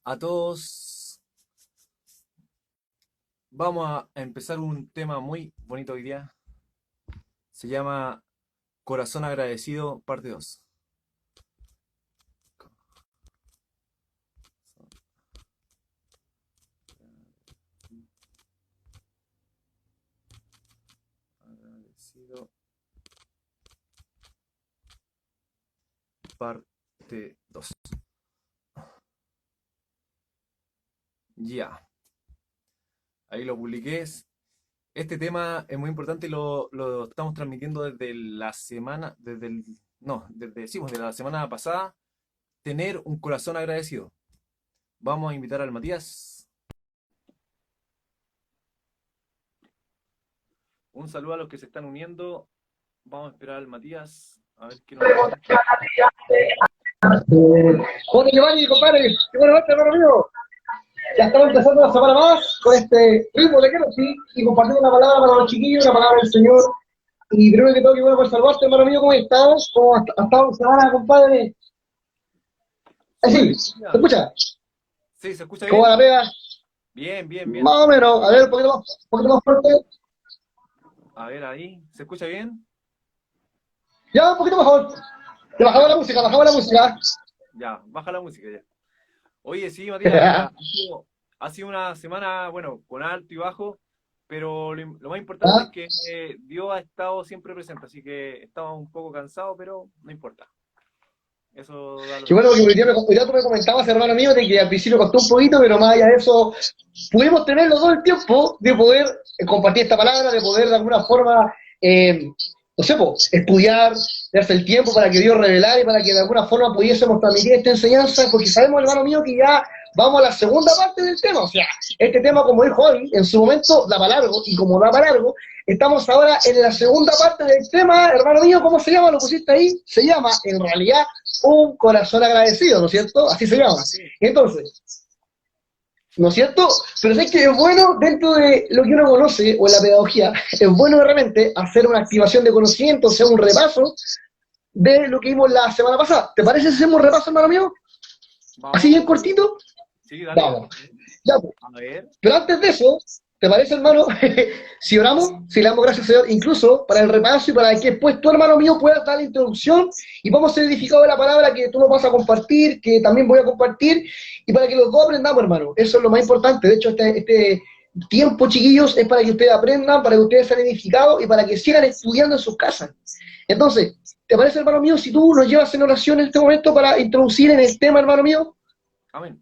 a todos. Vamos a empezar un tema muy bonito hoy día. Se llama Corazón Agradecido, parte 2. Agradecido, parte 2. Ya, ahí lo publiqué. Este tema es muy importante y lo estamos transmitiendo desde la semana, desde el, no, desde, sí, pues, de la semana pasada. Tener un corazón agradecido. Vamos a invitar al Matías. Un saludo a los que se están uniendo. Vamos a esperar al Matías. A ver qué nos dice. Joder, Giovanni, compadre, qué bueno verte, hermano mío. Ya estamos empezando la semana más con este ritmo de quiero, sí, y compartiendo una palabra para los chiquillos, una palabra del Señor. Y primero que todo, qué bueno por salvarte, hermano mío, ¿cómo estás? ¿Cómo has estado en semana, compadre? Súper Sí, bien, ¿se Matías. escucha? Sí, ¿se escucha ¿Cómo va bien? la pega? Bien, bien, bien. Más o menos, a ver, un poquito más fuerte. A ver, ahí. ¿Se escucha bien? Ya, un poquito mejor. Te bajaba Ya, la música, bajaba la música. ya. Baja la música ya. Oye, sí, Matías, mira, ha sido una semana, bueno, con alto y bajo, pero lo más importante es ¿Ah? que Dios ha estado siempre presente, así que estaba un poco cansado, pero no importa. Eso da lo Qué mismo. bueno, porque hoy día tú me comentabas, hermano mío, de que al principio costó un poquito, pero más allá de eso, pudimos tener los dos el tiempo de poder compartir esta palabra, de poder de alguna forma, no sé, po, estudiar, darse el tiempo para que Dios revelara y para que de alguna forma pudiésemos transmitir esta enseñanza, porque sabemos, hermano mío, que ya vamos a la segunda parte del tema. O sea, este tema, como dijo hoy, en su momento da para largo, y como da para largo, estamos ahora en la segunda parte del tema, hermano mío, ¿cómo se llama? Lo pusiste ahí, se llama, en realidad, un corazón agradecido, ¿no es cierto? Así se llama. Sí, Entonces, ¿no es cierto? Pero es que es bueno dentro de lo que uno conoce o en la pedagogía, es bueno de repente hacer una activación de conocimiento, o sea, un repaso de lo que vimos la semana pasada. ¿Te parece si hacemos un repaso, hermano mío? Así vamos. bien cortito. Sí, dale, dale. Vamos. Ya, pues. A ver. Pero antes de eso, ¿te parece, hermano? Si oramos, si le damos gracias al Señor, incluso para el repaso y para que después tú, hermano mío, puedas dar la introducción y vamos a ser edificados de la palabra que tú nos vas a compartir, que también voy a compartir, y para que los dos aprendamos, hermano. Eso es lo más importante. De hecho, este tiempo, chiquillos, es para que ustedes aprendan, para que ustedes sean edificados y para que sigan estudiando en sus casas. Entonces, ¿te parece, hermano mío, si tú nos llevas en oración en este momento para introducir en el tema, hermano mío? Amén.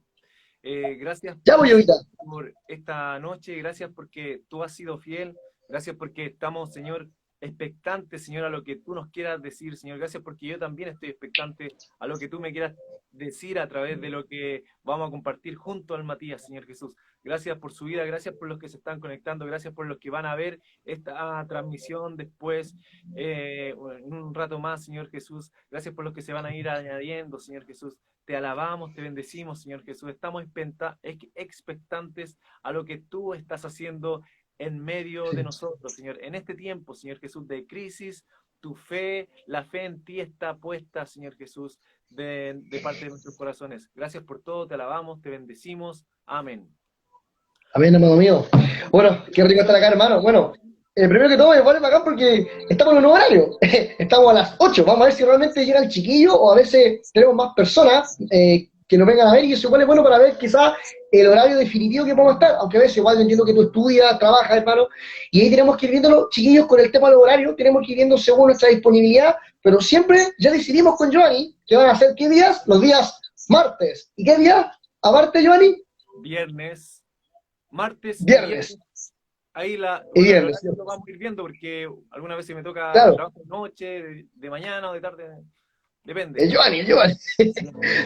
Gracias, Ya voy ahorita. Señor, por esta noche. Gracias porque tú has sido fiel. Gracias porque estamos, Señor, expectantes, Señor, a lo que tú nos quieras decir, Señor. Gracias porque yo también estoy expectante a lo que tú me quieras decir a través de lo que vamos a compartir junto al Matías, Señor Jesús. Gracias por su vida, gracias por los que se están conectando, gracias por los que van a ver esta transmisión después, en un rato más, Señor Jesús. Gracias por los que se van a ir añadiendo, Señor Jesús. Te alabamos, te bendecimos, Señor Jesús. Estamos expectantes a lo que tú estás haciendo en medio de Sí. nosotros, Señor. En este tiempo, Señor Jesús, de crisis, tu fe, la fe en ti está puesta, Señor Jesús, de parte de nuestros corazones. Gracias por todo, te alabamos, te bendecimos. Amén. Amén, hermano mío. Bueno, qué rico estar acá, hermano. Bueno, primero que todo, me vale acá porque estamos en un nuevo horario. Estamos a las 8. Vamos a ver si realmente llega el chiquillo o a veces tenemos más personas que nos vengan a ver y eso igual es bueno para ver quizás el horario definitivo que podemos estar. Aunque a veces igual yo entiendo que tú estudias, trabajas, hermano, y ahí tenemos que ir viendo los chiquillos con el tema del horario, tenemos que ir viendo según nuestra disponibilidad, pero siempre ya decidimos con Giovanni que van a ser qué días, los días martes. ¿Y qué día? Aparte, Giovanni, Viernes, martes y viernes. viernes. Ahí Y bueno, el viernes, horario lo vamos a ir viendo porque algunas veces me toca claro. trabajo de noche, de mañana o de tarde. Depende. El Giovanni.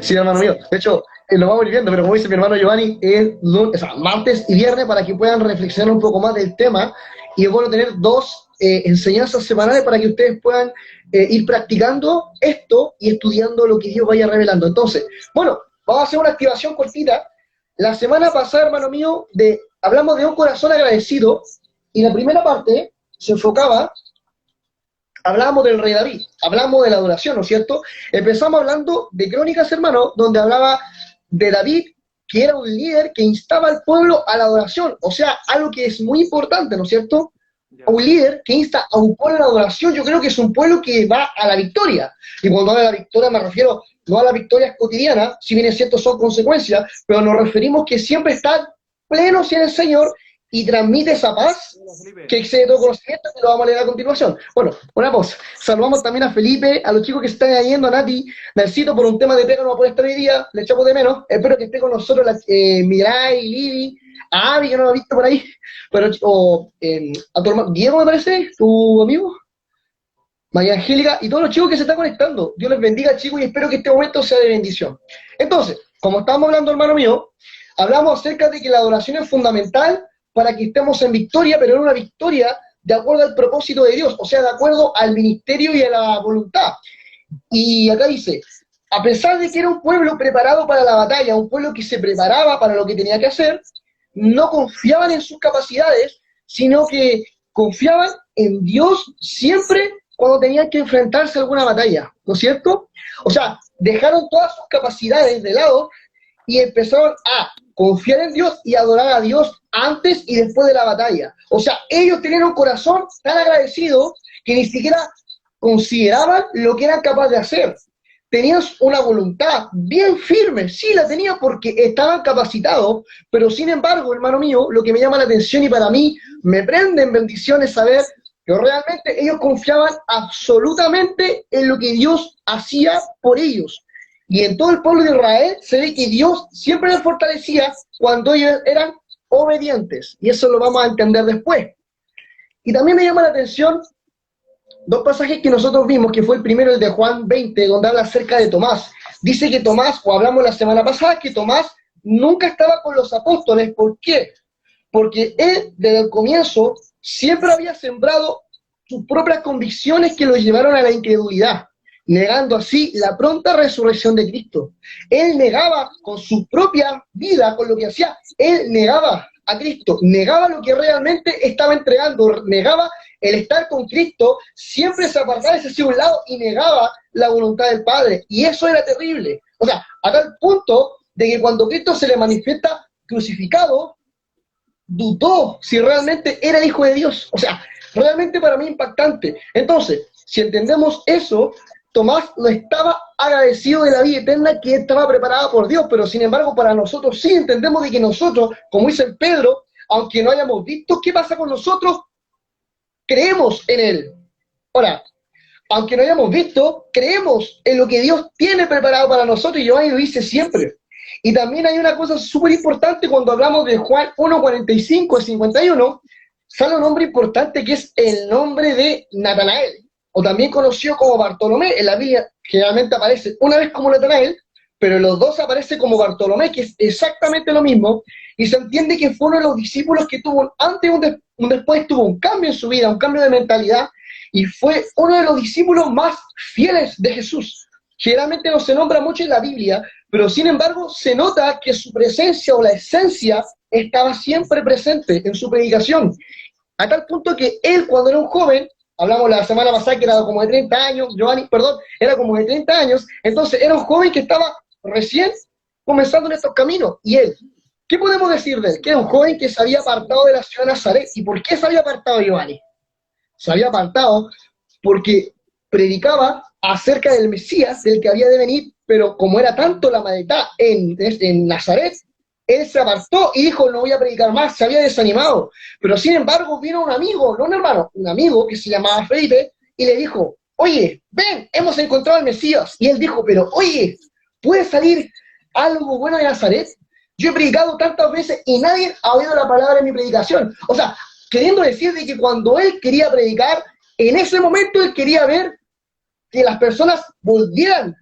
Sí, hermano mío. De hecho, lo vamos a ir viendo, pero como dice mi hermano Giovanni, es lunes, o sea, martes y viernes para que puedan reflexionar un poco más del tema. Y es bueno tener dos enseñanzas semanales para que ustedes puedan ir practicando esto y estudiando lo que Dios vaya revelando. Entonces, bueno, vamos a hacer una activación cortita. La semana pasada, hermano mío, hablamos de un corazón agradecido y la primera parte se enfocaba hablábamos del rey David, hablamos de la adoración, ¿no es cierto? Empezamos hablando de Crónicas, hermano, donde hablaba de David que era un líder que instaba al pueblo a la adoración, o sea, algo que es muy importante, ¿no es cierto? Un líder que insta a un pueblo a la adoración, yo creo que es un pueblo que va a la victoria. Y cuando hablo de la victoria me refiero no a las victorias cotidianas, si bien es cierto son consecuencias, pero nos referimos que siempre está pleno en el Señor y transmite esa paz que excede todo conocimiento, que lo vamos a leer a continuación. Bueno, una cosa, saludamos también a Felipe, a los chicos que se están yendo, a Nati, Narcito, por un tema de pega no va a poder estar hoy día, le echamos de menos, espero que esté con nosotros Mirai, Lili, a Avi, que no lo he visto por ahí, pero, a tu hermano, Diego me parece, tu amigo, María Angélica, y todos los chicos que se están conectando. Dios les bendiga, chicos, y espero que este momento sea de bendición. Entonces, como estábamos hablando, hermano mío, hablamos acerca de que la adoración es fundamental para que estemos en victoria, pero en una victoria de acuerdo al propósito de Dios, o sea, de acuerdo al ministerio y a la voluntad. Y acá dice, a pesar de que era un pueblo preparado para la batalla, un pueblo que se preparaba para lo que tenía que hacer, no confiaban en sus capacidades, sino que confiaban en Dios siempre cuando tenían que enfrentarse a alguna batalla, ¿no es cierto? O sea, dejaron todas sus capacidades de lado y empezaron a confiar en Dios y adorar a Dios antes y después de la batalla. O sea, ellos tenían un corazón tan agradecido que ni siquiera consideraban lo que eran capaces de hacer. Tenían una voluntad bien firme, sí la tenían porque estaban capacitados, pero sin embargo, hermano mío, lo que me llama la atención y para mí me prende en bendiciones saber que realmente ellos confiaban absolutamente en lo que Dios hacía por ellos. Y en todo el pueblo de Israel se ve que Dios siempre les fortalecía cuando ellos eran obedientes. Y eso lo vamos a entender después. Y también me llama la atención dos pasajes que nosotros vimos, que fue el primero, el de Juan 20, donde habla acerca de Tomás. Dice que Tomás, o hablamos la semana pasada, que Tomás nunca estaba con los apóstoles. ¿Por qué? Porque él, desde el comienzo, siempre había sembrado sus propias convicciones que lo llevaron a la incredulidad, negando así la pronta resurrección de Cristo. Él negaba con su propia vida, con lo que hacía, él negaba a Cristo, negaba lo que realmente estaba entregando, negaba el estar con Cristo, siempre se apartaba hacia un lado y negaba la voluntad del Padre. Y eso era terrible. O sea, a tal punto de que cuando Cristo se le manifiesta crucificado, dudó si realmente era el Hijo de Dios. O sea, realmente para mí impactante. Entonces, si entendemos eso, Tomás no estaba agradecido de la vida eterna que estaba preparada por Dios, pero sin embargo para nosotros sí entendemos de que nosotros, como dice Pedro, aunque no hayamos visto qué pasa con nosotros, creemos en Él. Ahora, aunque no hayamos visto, creemos en lo que Dios tiene preparado para nosotros, y Giovanni lo dice siempre. Y también hay una cosa súper importante cuando hablamos de Juan 1:45 y 51, sale un nombre importante que es el nombre de Natanael, o también conocido como Bartolomé. En la Biblia generalmente aparece una vez como Natanael, pero en los dos aparece como Bartolomé, que es exactamente lo mismo, y se entiende que fue uno de los discípulos que tuvo antes y un después, tuvo un cambio en su vida, un cambio de mentalidad, y fue uno de los discípulos más fieles de Jesús. Generalmente no se nombra mucho en la Biblia, pero sin embargo se nota que su presencia o la esencia estaba siempre presente en su predicación, a tal punto que él, cuando era un joven, hablamos la semana pasada que era como de 30 años, Giovanni, perdón, era como de 30 años, entonces era un joven que estaba recién comenzando en estos caminos, y él, ¿qué podemos decir de él? Que era un joven que se había apartado de la ciudad de Nazaret. ¿Y por qué se había apartado, Giovanni? Se había apartado porque predicaba acerca del Mesías, del que había de venir, pero como era tanto la maldad en Nazaret, él se apartó y dijo, no voy a predicar más, se había desanimado. Pero sin embargo vino un amigo, no un hermano, un amigo que se llamaba Felipe, y le dijo, oye, ven, hemos encontrado al Mesías. Y él dijo, pero oye, ¿puede salir algo bueno de Nazaret? Yo he predicado tantas veces y nadie ha oído la palabra en mi predicación. O sea, queriendo decir de que cuando él quería predicar, en ese momento él quería ver que las personas volvieran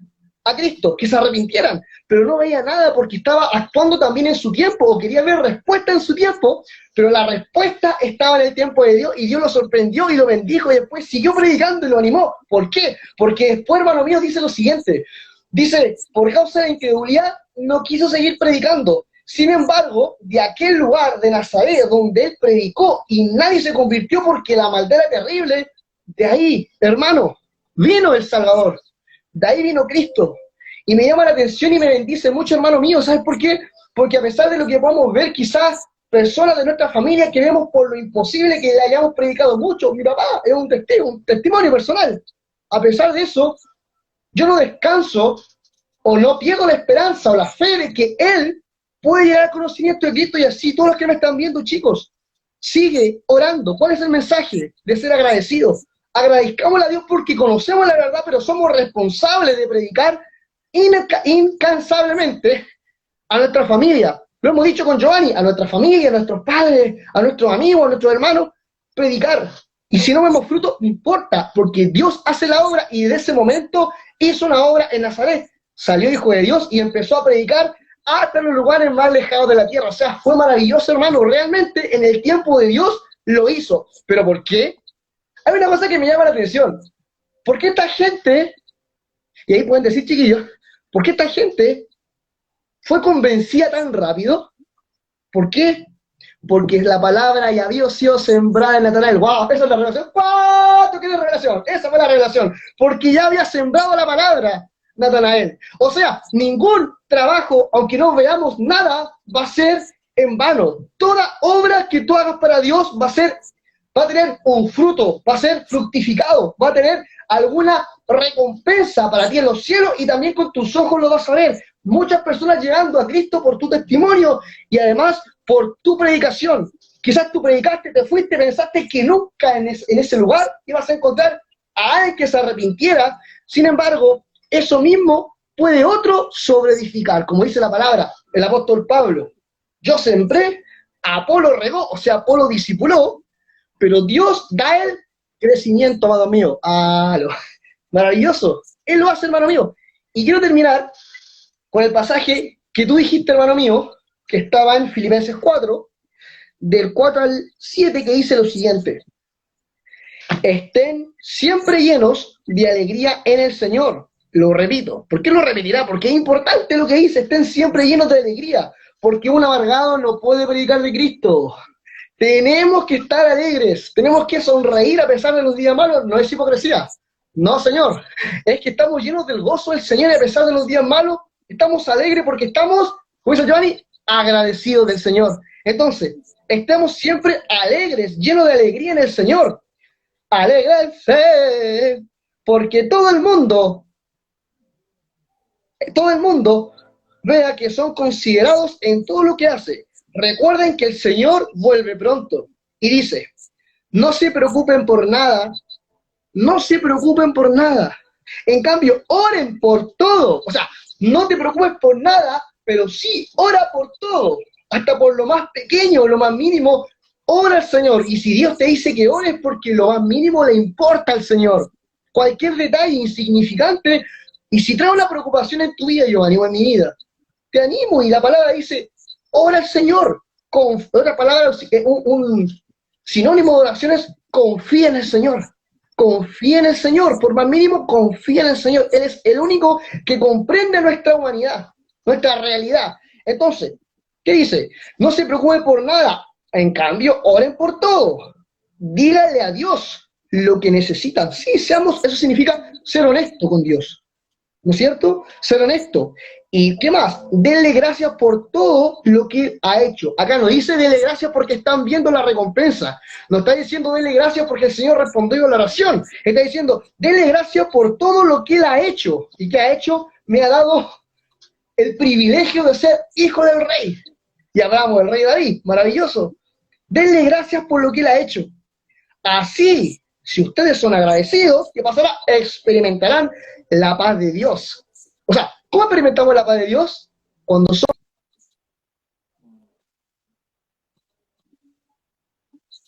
a Cristo, que se arrepintieran, pero no veía nada porque estaba actuando también en su tiempo, o quería ver respuesta en su tiempo, pero la respuesta estaba en el tiempo de Dios, y Dios lo sorprendió y lo bendijo, y después siguió predicando y lo animó. ¿Por qué? Porque después, hermano mío, dice lo siguiente, dice, por causa de la incredulidad, no quiso seguir predicando. Sin embargo, de aquel lugar de Nazaret, donde él predicó, y nadie se convirtió porque la maldad era terrible, de ahí, hermano, vino el Salvador. De ahí vino Cristo. Y me llama la atención y me bendice mucho, hermano mío. ¿Sabes por qué? porque a pesar de lo que podamos ver, quizás personas de nuestra familia que vemos por lo imposible que le hayamos predicado mucho, mi papá es un testigo, un testimonio personal. A pesar de eso, yo no descanso o no pierdo la esperanza o la fe de que Él puede llegar al conocimiento de Cristo, y así todos los que me están viendo, chicos, sigue orando. ¿Cuál es el mensaje? De ser agradecidos. Agradezcámosle a Dios porque conocemos la verdad, pero somos responsables de predicar incansablemente a nuestra familia. Lo hemos dicho con Giovanni, a nuestra familia, a nuestros padres, a nuestros amigos, a nuestros hermanos, predicar. Y si no vemos fruto, no importa, porque Dios hace la obra, y desde ese momento hizo una obra en Nazaret. Salió Hijo de Dios y empezó a predicar hasta los lugares más lejanos de la tierra. O sea, fue maravilloso, hermano. Realmente en el tiempo de Dios lo hizo. ¿Pero por qué? Hay una cosa que me llama la atención. ¿Por qué esta gente, y ahí pueden decir, chiquillos, por qué esta gente fue convencida tan rápido? ¿Por qué? Porque la palabra ya había sido sembrada en Natanael. ¡Wow! Esa es la revelación. ¿Cuánto quiere revelación? Esa fue la revelación. Porque ya había sembrado la palabra Natanael. O sea, ningún trabajo, aunque no veamos nada, va a ser en vano. Toda obra que tú hagas para Dios va a tener un fruto, va a ser fructificado, va a tener alguna recompensa para ti en los cielos, y también con tus ojos lo vas a ver. Muchas personas llegando a Cristo por tu testimonio y además por tu predicación. Quizás tú predicaste, te fuiste, pensaste que nunca en ese lugar ibas a encontrar a alguien que se arrepintiera. Sin embargo, eso mismo puede otro sobreedificar, como dice la palabra, el apóstol Pablo. Yo sembré, Apolo regó, o sea, Apolo discipuló, pero Dios da el crecimiento, amado mío. Maravilloso. Él lo hace, hermano mío. Y quiero terminar con el pasaje que tú dijiste, hermano mío, que estaba en Filipenses 4, del 4 al 7, que dice lo siguiente: estén siempre llenos de alegría en el Señor. Lo repito. ¿Por qué lo repetirá? Porque es importante lo que dice: estén siempre llenos de alegría, porque un amargado no puede predicar de Cristo. Tenemos que estar alegres, tenemos que sonreír a pesar de los días malos. No es hipocresía, no, Señor, es que estamos llenos del gozo del Señor, y a pesar de los días malos, estamos alegres porque estamos, como dice Giovanni, agradecidos del Señor. Entonces, estamos siempre alegres, llenos de alegría en el Señor. Alégrense, porque todo el mundo vea que son considerados en todo lo que hace. Recuerden que el Señor vuelve pronto. Y dice, no se preocupen por nada, no se preocupen por nada. En cambio, oren por todo. O sea, no te preocupes por nada, pero sí, ora por todo. Hasta por lo más pequeño, lo más mínimo, ora al Señor. Y si Dios te dice que ores, porque lo más mínimo le importa al Señor. Cualquier detalle insignificante, y si trae una preocupación en tu vida, Giovanni, o en mi vida, te animo, y la palabra dice, ora al Señor. Con otra palabra, un sinónimo de oración es confía en el Señor. Confía en el Señor, por más mínimo, confía en el Señor. Él es el único que comprende nuestra humanidad, nuestra realidad. Entonces, ¿qué dice? No se preocupe por nada, en cambio, oren por todo. Díganle a Dios lo que necesitan. Sí, eso significa ser honesto con Dios, ¿no es cierto? Ser honesto. ¿Y qué más? Denle gracias por todo lo que ha hecho. Acá no dice denle gracias porque están viendo la recompensa. No está diciendo denle gracias porque el Señor respondió a la oración. Está diciendo denle gracias por todo lo que Él ha hecho. ¿Y qué ha hecho? Me ha dado el privilegio de ser hijo del rey. Y hablamos del rey David. Maravilloso. Denle gracias por lo que Él ha hecho. Así, si ustedes son agradecidos, ¿qué pasará? Experimentarán la paz de Dios. O sea, ¿cómo experimentamos la paz de Dios? Cuando somos...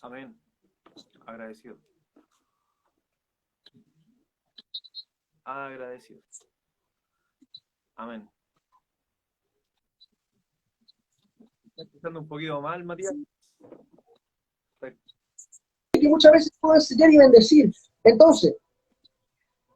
Amén. Agradecido. Agradecido. Amén. ¿Estás escuchando un poquito mal, Matías? Que muchas veces puedo enseñar y bendecir. Entonces,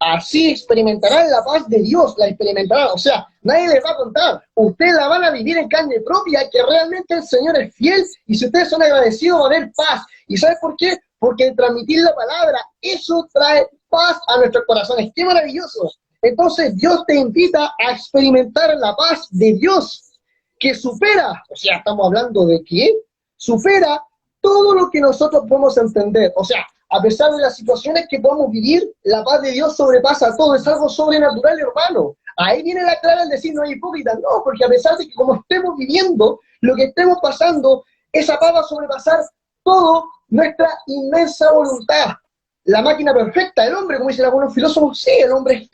así experimentarán la paz de Dios, la experimentarán. O sea, nadie les va a contar. Ustedes la van a vivir en carne propia, que realmente el Señor es fiel, y si ustedes son agradecidos, va a haber paz. ¿Y sabes por qué? Porque el transmitir la palabra, eso trae paz a nuestros corazones. ¡Qué maravilloso! Entonces, Dios te invita a experimentar la paz de Dios. que supera, o sea, estamos hablando de que supera todo lo que nosotros podemos entender. O sea, a pesar de las situaciones que podemos vivir, la paz de Dios sobrepasa todo, es algo sobrenatural, hermano. Ahí viene la clara al decir no hay hipócritas, no, porque a pesar de que como estemos viviendo, lo que estemos pasando, esa paz va a sobrepasar todo nuestra inmensa voluntad. La máquina perfecta, el hombre, como dicen algunos filósofos, sí, el hombre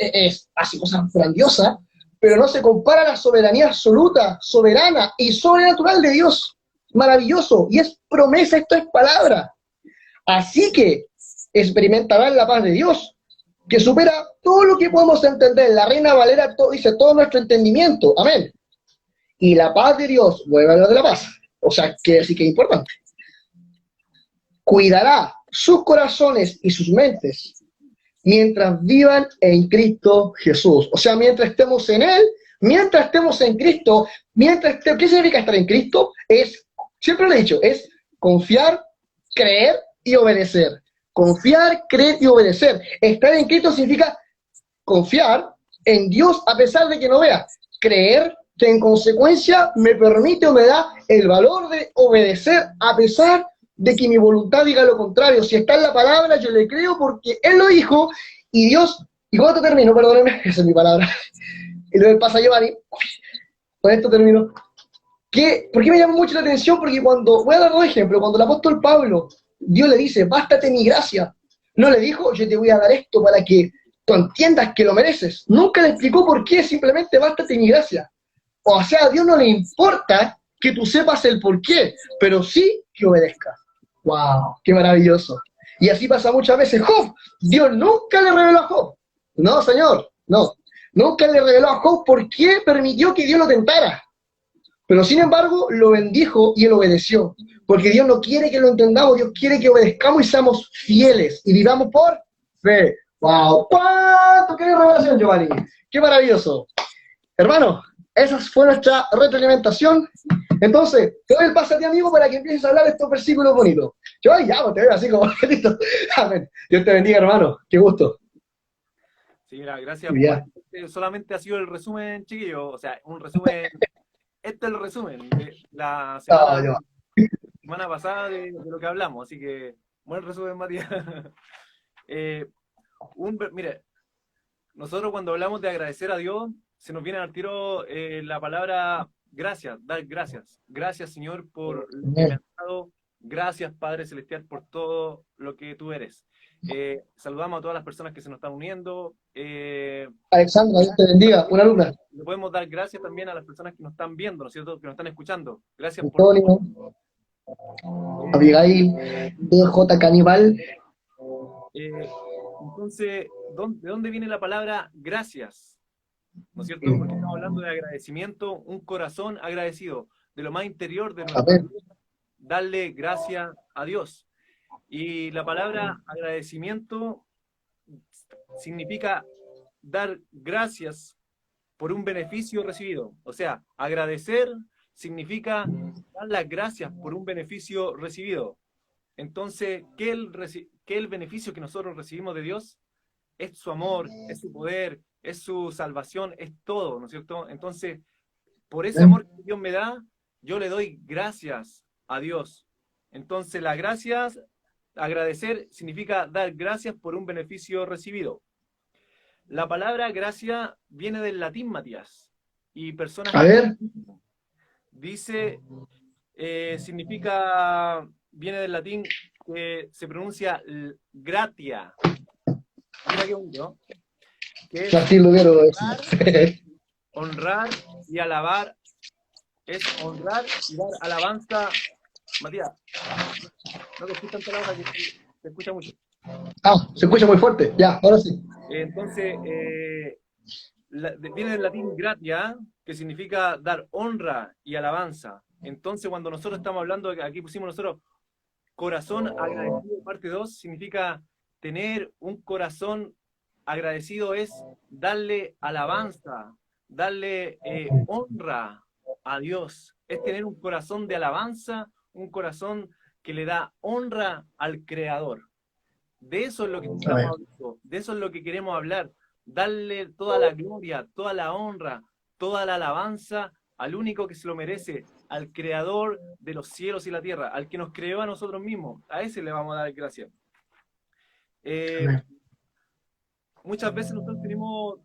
hace cosas grandiosas, pero no se compara a la soberanía absoluta, soberana y sobrenatural de Dios. Maravilloso, y es promesa, esto es palabra. Así que experimentarán la paz de Dios, que supera todo lo que podemos entender. La Reina Valera dice todo nuestro entendimiento. Amén. Y la paz de Dios, voy a hablar de la paz, o sea, que sí que es importante. Cuidará sus corazones y sus mentes mientras vivan en Cristo Jesús. O sea, mientras estemos en Él, mientras estemos en Cristo, ¿qué significa estar en Cristo? Siempre lo he dicho, es confiar, creer y obedecer. Confiar, creer y obedecer. Estar en Cristo significa confiar en Dios a pesar de que no vea. Creer que en consecuencia me permite o me da el valor de obedecer a pesar de que mi voluntad diga lo contrario. Si está en la palabra, yo le creo porque Él lo dijo y Dios, y con esto termino, perdónenme, esa es mi palabra, y luego pasa Giovanni, con esto termino. ¿Por qué me llama mucho la atención? Porque voy a dar dos ejemplos, cuando el apóstol Pablo, Dios le dice, bástate mi gracia, no le dijo, yo te voy a dar esto para que tú entiendas que lo mereces. Nunca le explicó por qué, simplemente bástate mi gracia. O sea, a Dios no le importa que tú sepas el por qué, pero sí que obedezcas. ¡Wow! ¡Qué maravilloso! Y así pasa muchas veces. Job, Dios nunca le reveló a Job. No, Señor, no. Nunca le reveló a Job por qué permitió que Dios lo tentara. Pero sin embargo, lo bendijo y él obedeció. Porque Dios no quiere que lo entendamos, Dios quiere que obedezcamos y seamos fieles y vivamos por fe. ¡Wow! ¡Cuánto! ¡Qué revelación, Giovanni! ¡Qué maravilloso! Hermano, esa fue nuestra retroalimentación. Entonces, te doy el pase a ti, amigo, para que empieces a hablar de estos versículos bonitos. Yo ya, pues, te veo así como listo. Amén. Dios te bendiga, hermano. Qué gusto. Sí, mira, gracias por... Solamente ha sido el resumen, chiquillo. O sea, un resumen... Este es el resumen de la semana pasada de lo que hablamos. Así que, buen resumen, Matías. Mire, nosotros cuando hablamos de agradecer a Dios, se nos viene al tiro la palabra gracias, dar gracias. Gracias, Señor, por lo que me has dado. Gracias, Padre Celestial, por todo lo que tú eres. Saludamos a todas las personas que se nos están uniendo. Alexandra, Dios te bendiga, una alumna. Le podemos dar gracias también a las personas que nos están viendo, ¿no es cierto? Que nos están escuchando. Gracias Antonio, Abigail, DJ Caníbal. Entonces, ¿de dónde viene la palabra gracias? ¿No es cierto? Porque estamos hablando de agradecimiento, un corazón agradecido, de lo más interior de nuestro vida, darle gracias a Dios. Y la palabra agradecimiento significa dar gracias por un beneficio recibido. O sea, agradecer significa dar las gracias por un beneficio recibido. Entonces, ¿qué el beneficio que nosotros recibimos de Dios? Es su amor, es su poder, es su salvación, es todo, ¿no es cierto? Entonces, por ese amor que Dios me da, yo le doy gracias a Dios. Entonces, las gracias, agradecer, significa dar gracias por un beneficio recibido. La palabra gracia viene del latín, Matías. Y personas... A ver. Dice, viene del latín que se pronuncia gratia. Mira qué bonito, ¿no? Que es honrar y alabar. Es honrar y dar alabanza. Matías, no te escuchan palabras que se escucha mucho. Ah, se escucha muy fuerte. Ya, ahora sí. Entonces, viene del latín gratia, que significa dar honra y alabanza. Entonces, cuando nosotros estamos hablando, aquí pusimos nosotros, corazón agradecido, parte 2, significa tener un corazón agradecido, es darle alabanza, darle honra a Dios. Es tener un corazón de alabanza, un corazón que le da honra al Creador. De eso es lo que estamos hablando, de eso es lo que queremos hablar. Darle toda la gloria, toda la honra, toda la alabanza al único que se lo merece, al creador de los cielos y la tierra, al que nos creó a nosotros mismos. A ese le vamos a dar gracias. Amén. Muchas veces nosotros tenemos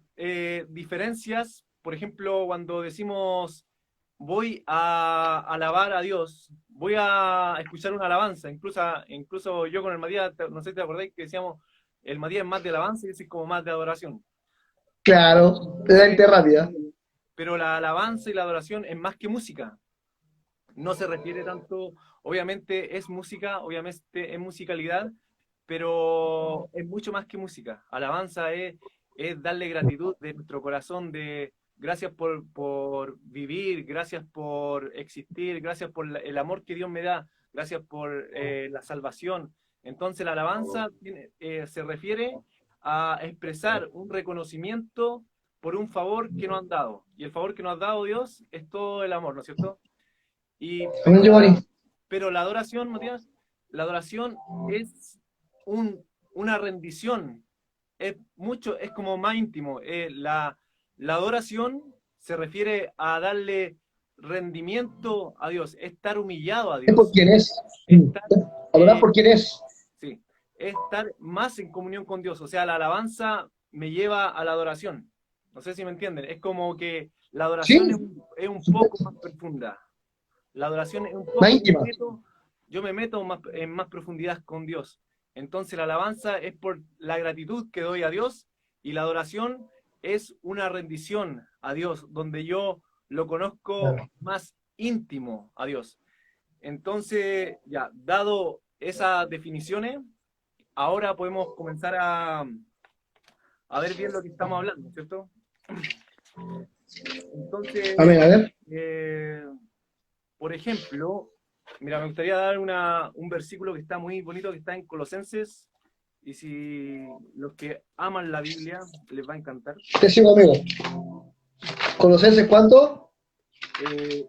diferencias, por ejemplo, cuando decimos voy a alabar a Dios, voy a escuchar una alabanza, incluso yo con el Matías, no sé si te acordáis que decíamos, el Matías es más de alabanza y ese es como más de adoración. Claro, la Entonces, mente rápida. pero la alabanza y la adoración es más que música, no se refiere tanto, obviamente es música, obviamente es musicalidad, pero es mucho más que música. Alabanza es darle gratitud de nuestro corazón, de gracias por vivir, gracias por existir, gracias por el amor que Dios me da, gracias por la salvación. Entonces la alabanza se refiere a expresar un reconocimiento por un favor que nos han dado. Y el favor que nos ha dado Dios es todo el amor, ¿no es cierto? Y, Amén, Giovanni. pero la adoración, Matías, la adoración es una rendición, es como más íntimo. La adoración se refiere a darle rendimiento a Dios, estar humillado a Es por Dios, quien es. estar, Adorar eh, por quien es. sí, estar más en comunión con Dios. O sea, la alabanza me lleva a la adoración. No sé si me entienden. Es como que la adoración Sí, es un poco supuesto. más profunda. La adoración es un Más poco, íntima. yo me meto en más profundidad con Dios. Entonces la alabanza es por la gratitud que doy a Dios y la adoración es una rendición a Dios, donde yo lo conozco Claro. más íntimo a Dios. Entonces, ya, dado esas definiciones, ahora podemos comenzar a ver bien lo que estamos hablando, ¿cierto? Entonces, Amén, a ver. eh, por ejemplo, mira, me gustaría dar un versículo que está muy bonito, que está en Colosenses, y si los que aman la Biblia les va a encantar. Te sigo, amigo. ¿Colosenses cuánto? Eh,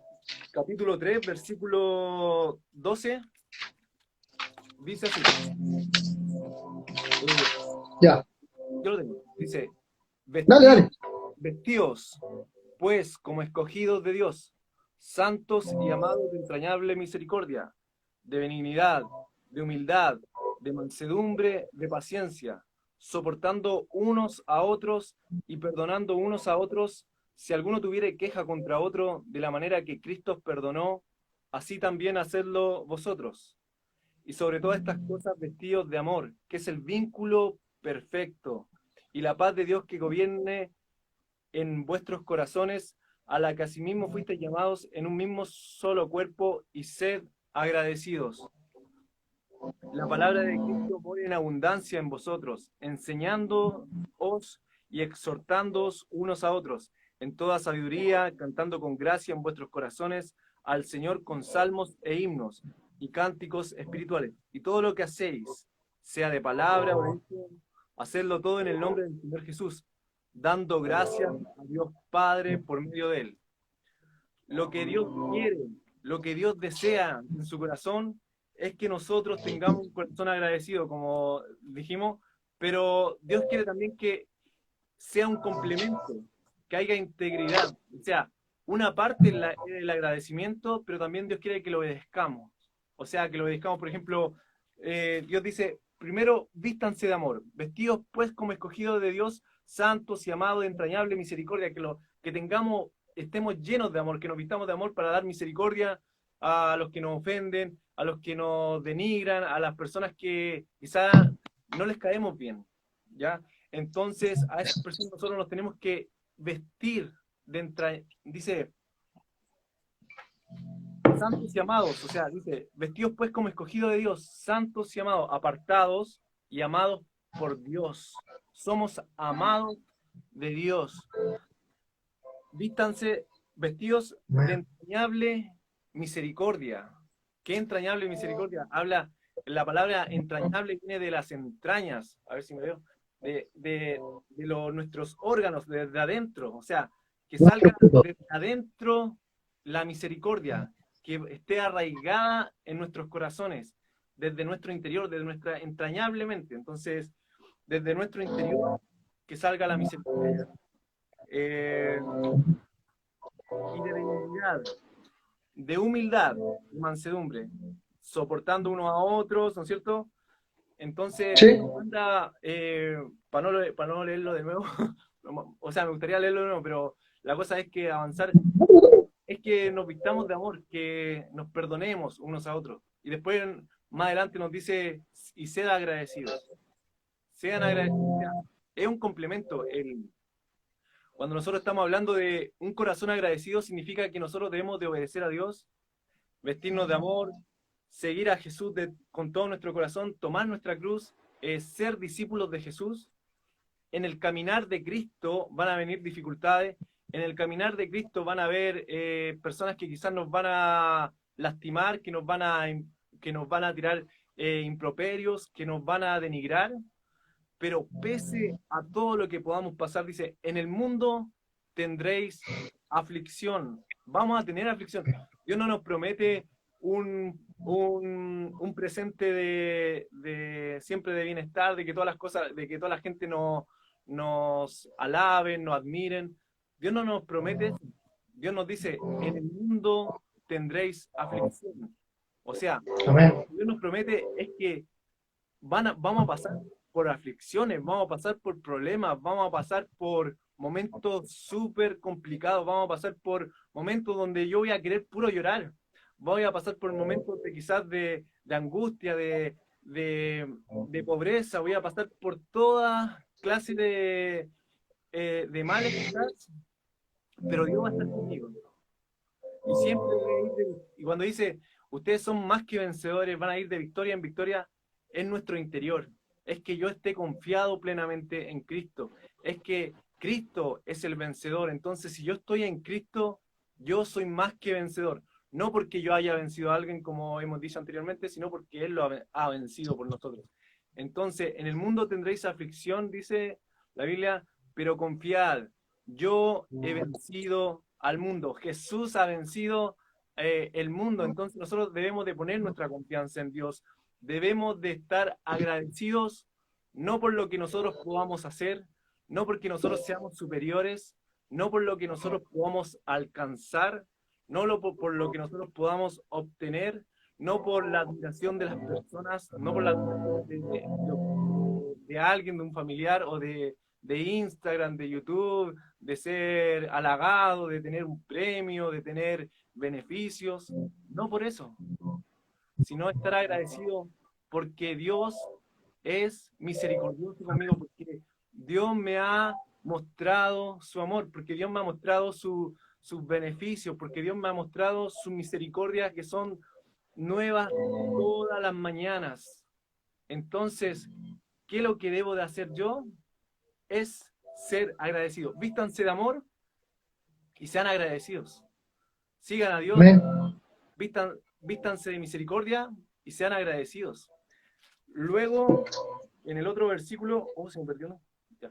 Capítulo 3, versículo 12, dice así, eh, Ya. yo lo tengo, dice, Dale, vestidos, dale. vestidos, pues, como escogidos de Dios, santos y amados de entrañable misericordia, de benignidad, de humildad, de mansedumbre, de paciencia, soportando unos a otros y perdonando unos a otros, si alguno tuviere queja contra otro, de la manera que Cristo os perdonó, así también hacedlo vosotros. Y sobre todas estas cosas vestidos de amor, que es el vínculo perfecto, y la paz de Dios que gobierne en vuestros corazones, a la que asimismo fuisteis llamados en un mismo solo cuerpo, y sed agradecidos. La palabra de Cristo mora en abundancia en vosotros, enseñándoos y exhortándoos unos a otros, en toda sabiduría, cantando con gracia en vuestros corazones al Señor con salmos e himnos y cánticos espirituales. Y todo lo que hacéis, sea de palabra o de hecho, hacedlo todo en el nombre del Señor Jesús, dando gracias a Dios Padre por medio de él. Lo que Dios quiere, lo que Dios desea en su corazón es que nosotros tengamos un corazón agradecido, como dijimos, pero Dios quiere también que sea un complemento, que haya integridad. O sea, una parte es el agradecimiento, pero también Dios quiere que lo obedezcamos. O sea, que lo obedezcamos, por ejemplo, Dios dice, primero, vístanse de amor, vestidos pues como escogidos de Dios, santos y amados de entrañable misericordia, que tengamos, estemos llenos de amor, que nos vistamos de amor para dar misericordia a los que nos ofenden, a los que nos denigran, a las personas que quizá no les caemos bien, ¿ya? Entonces, a esas personas nosotros nos tenemos que vestir dice, santos y amados, o sea, dice, vestidos pues como escogidos de Dios, santos y amados, apartados y amados por Dios. Somos amados de Dios. Vístanse vestidos de entrañable misericordia. ¿Qué entrañable misericordia? Habla, la palabra entrañable viene de las entrañas, a ver si me veo, de nuestros órganos, desde adentro, o sea, que salga desde adentro la misericordia, que esté arraigada en nuestros corazones, desde nuestro interior, desde nuestra entrañablemente. Entonces, desde nuestro interior, que salga la misericordia. Eh, y de benignidad, de humildad y mansedumbre, soportando unos a otros, ¿no es cierto? Entonces, Sí, nos manda, para no leerlo de nuevo, o sea, me gustaría leerlo de nuevo, pero la cosa es que avanzar es que nos vistamos de amor, que nos perdonemos unos a otros. Y después, más adelante, nos dice, y sed agradecidos. Sean agradecidos. O sea, es un complemento. Cuando nosotros estamos hablando de un corazón agradecido, significa que nosotros debemos de obedecer a Dios, vestirnos de amor, seguir a Jesús con todo nuestro corazón, tomar nuestra cruz, ser discípulos de Jesús. En el caminar de Cristo van a venir dificultades, en el caminar de Cristo van a haber personas que quizás nos van a lastimar, que nos van a tirar improperios, que nos van a denigrar, pero pese a todo lo que podamos pasar, dice, en el mundo tendréis aflicción, vamos a tener aflicción. Dios no nos promete un presente siempre de bienestar, de que todas las cosas, de que toda la gente nos alaben, nos admiren. Dios no nos promete eso. Dios nos dice, en el mundo tendréis aflicción. O sea, amén. lo que Dios nos promete es que vamos a pasar por aflicciones, vamos a pasar por problemas, vamos a pasar por momentos súper complicados, vamos a pasar por momentos donde yo voy a querer puro llorar, voy a pasar por momentos de quizás de angustia, de pobreza, voy a pasar por toda clase de males quizás, pero Dios va a estar conmigo. Y siempre voy a ir y cuando dice, ustedes son más que vencedores, van a ir de victoria en victoria, en nuestro interior. Es que yo esté confiado plenamente en Cristo. Es que Cristo es el vencedor. Entonces, si yo estoy en Cristo, yo soy más que vencedor. No porque yo haya vencido a alguien, como hemos dicho anteriormente, sino porque Él lo ha vencido por nosotros. Entonces, en el mundo tendréis aflicción, dice la Biblia, pero confiad, yo he vencido al mundo. Jesús ha vencido el mundo. Entonces, nosotros debemos de poner nuestra confianza en Dios. Debemos de estar agradecidos, no por lo que nosotros podamos hacer, no porque nosotros seamos superiores, no por lo que nosotros podamos alcanzar, no por lo que nosotros podamos obtener, no por la admiración de las personas, no por la admiración de alguien, de un familiar o de Instagram, de YouTube, de ser halagado, de tener un premio, de tener beneficios, no por eso, sino estar agradecido porque Dios es misericordioso conmigo, porque Dios me ha mostrado su amor, porque Dios me ha mostrado sus beneficios, porque Dios me ha mostrado sus misericordias que son nuevas todas las mañanas. Entonces, ¿qué es lo que debo de hacer yo? Es ser agradecido. Vístanse de amor y sean agradecidos. Sigan a Dios, Amén. vístanse de misericordia y sean agradecidos. Luego, en el otro versículo, se me perdió, ¿no? Ya.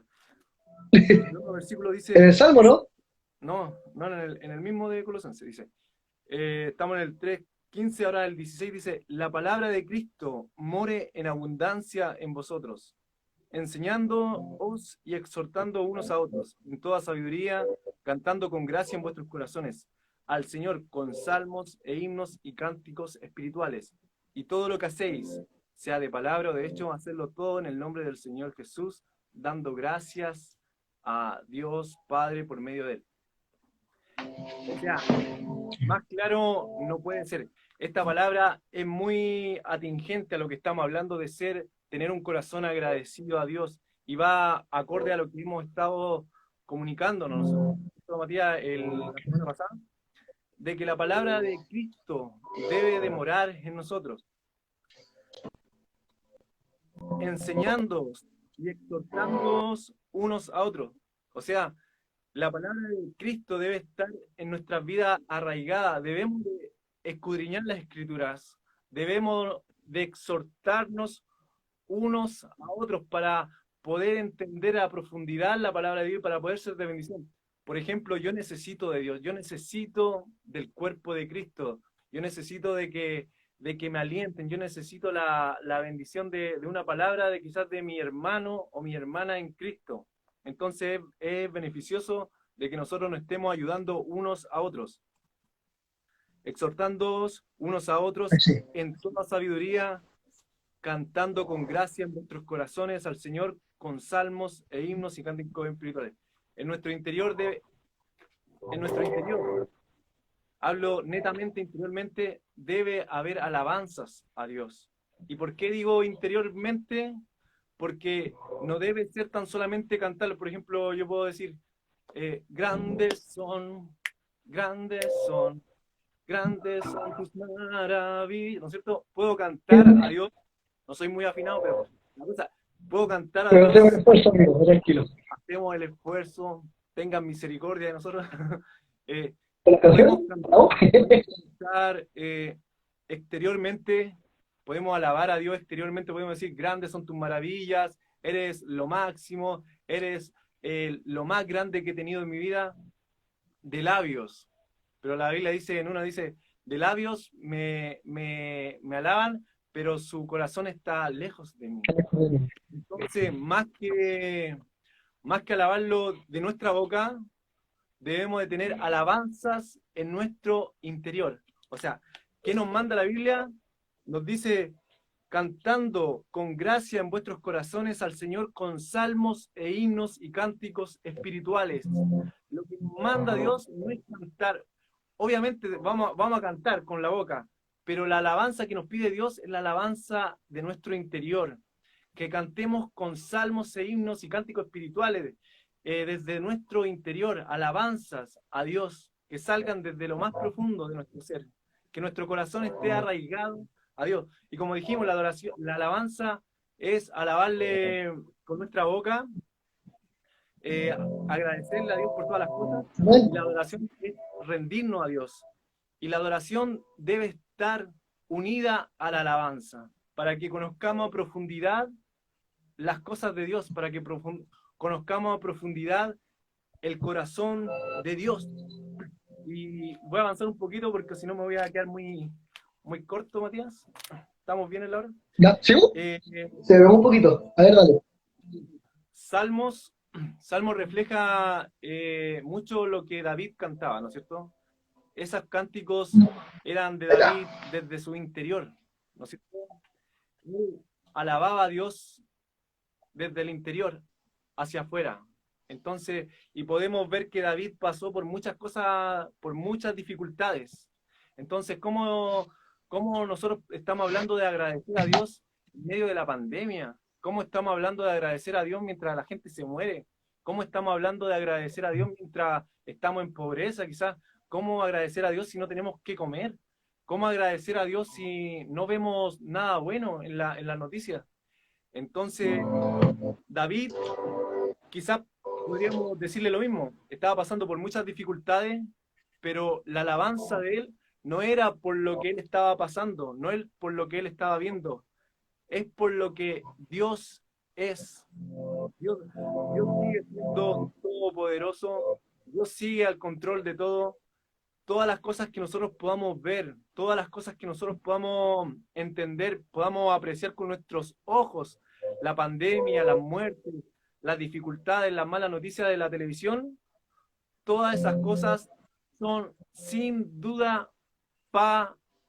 El otro versículo dice, En el Salmo, ¿no? no en el mismo de Colosenses, dice, estamos en el 3:15, ahora el 16 dice, la palabra de Cristo more en abundancia en vosotros, enseñándoos y exhortando unos a otros, en toda sabiduría, cantando con gracia en vuestros corazones, al Señor con salmos e himnos y cánticos espirituales. Y todo lo que hacéis, sea de palabra o de hecho, hacedlo todo en el nombre del Señor Jesús, dando gracias a Dios Padre por medio de él. O sea, más claro no puede ser. Esta palabra es muy atingente a lo que estamos hablando de tener un corazón agradecido a Dios y va acorde a lo que hemos estado comunicándonos, Matías, la semana pasada, de que la palabra de Cristo debe de morar en nosotros, enseñándonos y exhortándonos unos a otros. O sea, la palabra de Cristo debe estar en nuestras vidas arraigada. Debemos de escudriñar las Escrituras. Debemos de exhortarnos unos a otros para poder entender a profundidad la palabra de Dios y para poder ser de bendición. Por ejemplo, yo necesito de Dios, yo necesito del cuerpo de Cristo, yo necesito de que me alienten, yo necesito la bendición de una palabra de quizás de mi hermano o mi hermana en Cristo. Entonces es beneficioso de que nosotros nos estemos ayudando unos a otros, exhortándoos unos a otros Sí. en toda sabiduría, cantando con gracia en vuestros corazones al Señor con salmos e himnos y cánticos espirituales. En nuestro interior, hablo netamente interiormente, debe haber alabanzas a Dios. ¿Y por qué digo interiormente? Porque no debe ser tan solamente cantar. Por ejemplo, yo puedo decir, grandes son, grandes son tus maravillas, ¿no es cierto? Puedo cantar a Dios, no soy muy afinado, pero la cosa, puedo cantar a Pero no tengo el Dios, esfuerzo, amigo, tranquilo. hacemos el esfuerzo, tengan misericordia de nosotros. Eh, ¿Con la podemos canción? ¿No? cantar exteriormente, podemos alabar a Dios exteriormente, podemos decir, grandes son tus maravillas, eres lo máximo, eres lo más grande que he tenido en mi vida, de labios. Pero la Biblia dice, en una dice, de labios me alaban, pero su corazón está lejos de mí. Entonces, más que alabarlo de nuestra boca, debemos de tener alabanzas en nuestro interior. O sea, ¿qué nos manda la Biblia? Nos dice, cantando con gracia en vuestros corazones al Señor con salmos e himnos y cánticos espirituales. Lo que nos manda Dios no es cantar. Obviamente vamos a cantar con la boca, pero la alabanza que nos pide Dios es la alabanza de nuestro interior. Que cantemos con salmos e himnos y cánticos espirituales desde nuestro interior, alabanzas a Dios, que salgan desde lo más profundo de nuestro ser, que nuestro corazón esté arraigado a Dios. Y como dijimos, la adoración, la alabanza es alabarle con nuestra boca, agradecerle a Dios por todas las cosas, y la adoración es rendirnos a Dios. Y la adoración debe estar unida a la alabanza, para que conozcamos a profundidad las cosas de Dios, para que conozcamos a profundidad el corazón de Dios. Y voy a avanzar un poquito porque si no me voy a quedar muy corto, Matías. ¿Estamos bien en la hora? ¿Ya? ¿Sigo? Eh, Se ve un poquito. A ver, dale. Salmos refleja mucho lo que David cantaba, ¿no es cierto? Esos cánticos eran de David desde su interior, ¿no es cierto? Él alababa a Dios desde el interior hacia afuera. Entonces, y podemos ver que David pasó por muchas cosas, por muchas dificultades. Entonces, ¿cómo nosotros estamos hablando de agradecer a Dios en medio de la pandemia? ¿Cómo estamos hablando de agradecer a Dios mientras la gente se muere? ¿Cómo estamos hablando de agradecer a Dios mientras estamos en pobreza, quizás? ¿Cómo agradecer a Dios si no tenemos qué comer? ¿Cómo agradecer a Dios si no vemos nada bueno en las noticias? Entonces, David, quizás podríamos decirle lo mismo, estaba pasando por muchas dificultades, pero la alabanza de él no era por lo que él estaba pasando, no es por lo que él estaba viendo, es por lo que Dios es. Dios sigue siendo todopoderoso, Dios sigue al control de todo. Todas las cosas que nosotros podamos ver, todas las cosas que nosotros podamos entender, podamos apreciar con nuestros ojos, la pandemia, las muertes, las dificultades, las malas noticias de la televisión, todas esas cosas son sin duda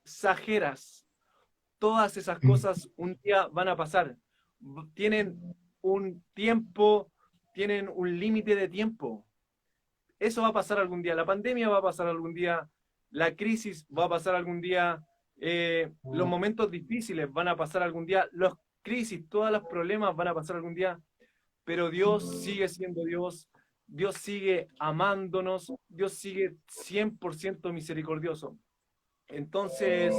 pasajeras. Todas esas cosas un día van a pasar. Tienen un tiempo, tienen un límite de tiempo. Eso va a pasar algún día, la pandemia va a pasar algún día, la crisis va a pasar algún día, los momentos difíciles van a pasar algún día, las crisis, todos los problemas van a pasar algún día, pero Dios sigue siendo Dios, Dios sigue amándonos, Dios sigue 100% misericordioso. Entonces,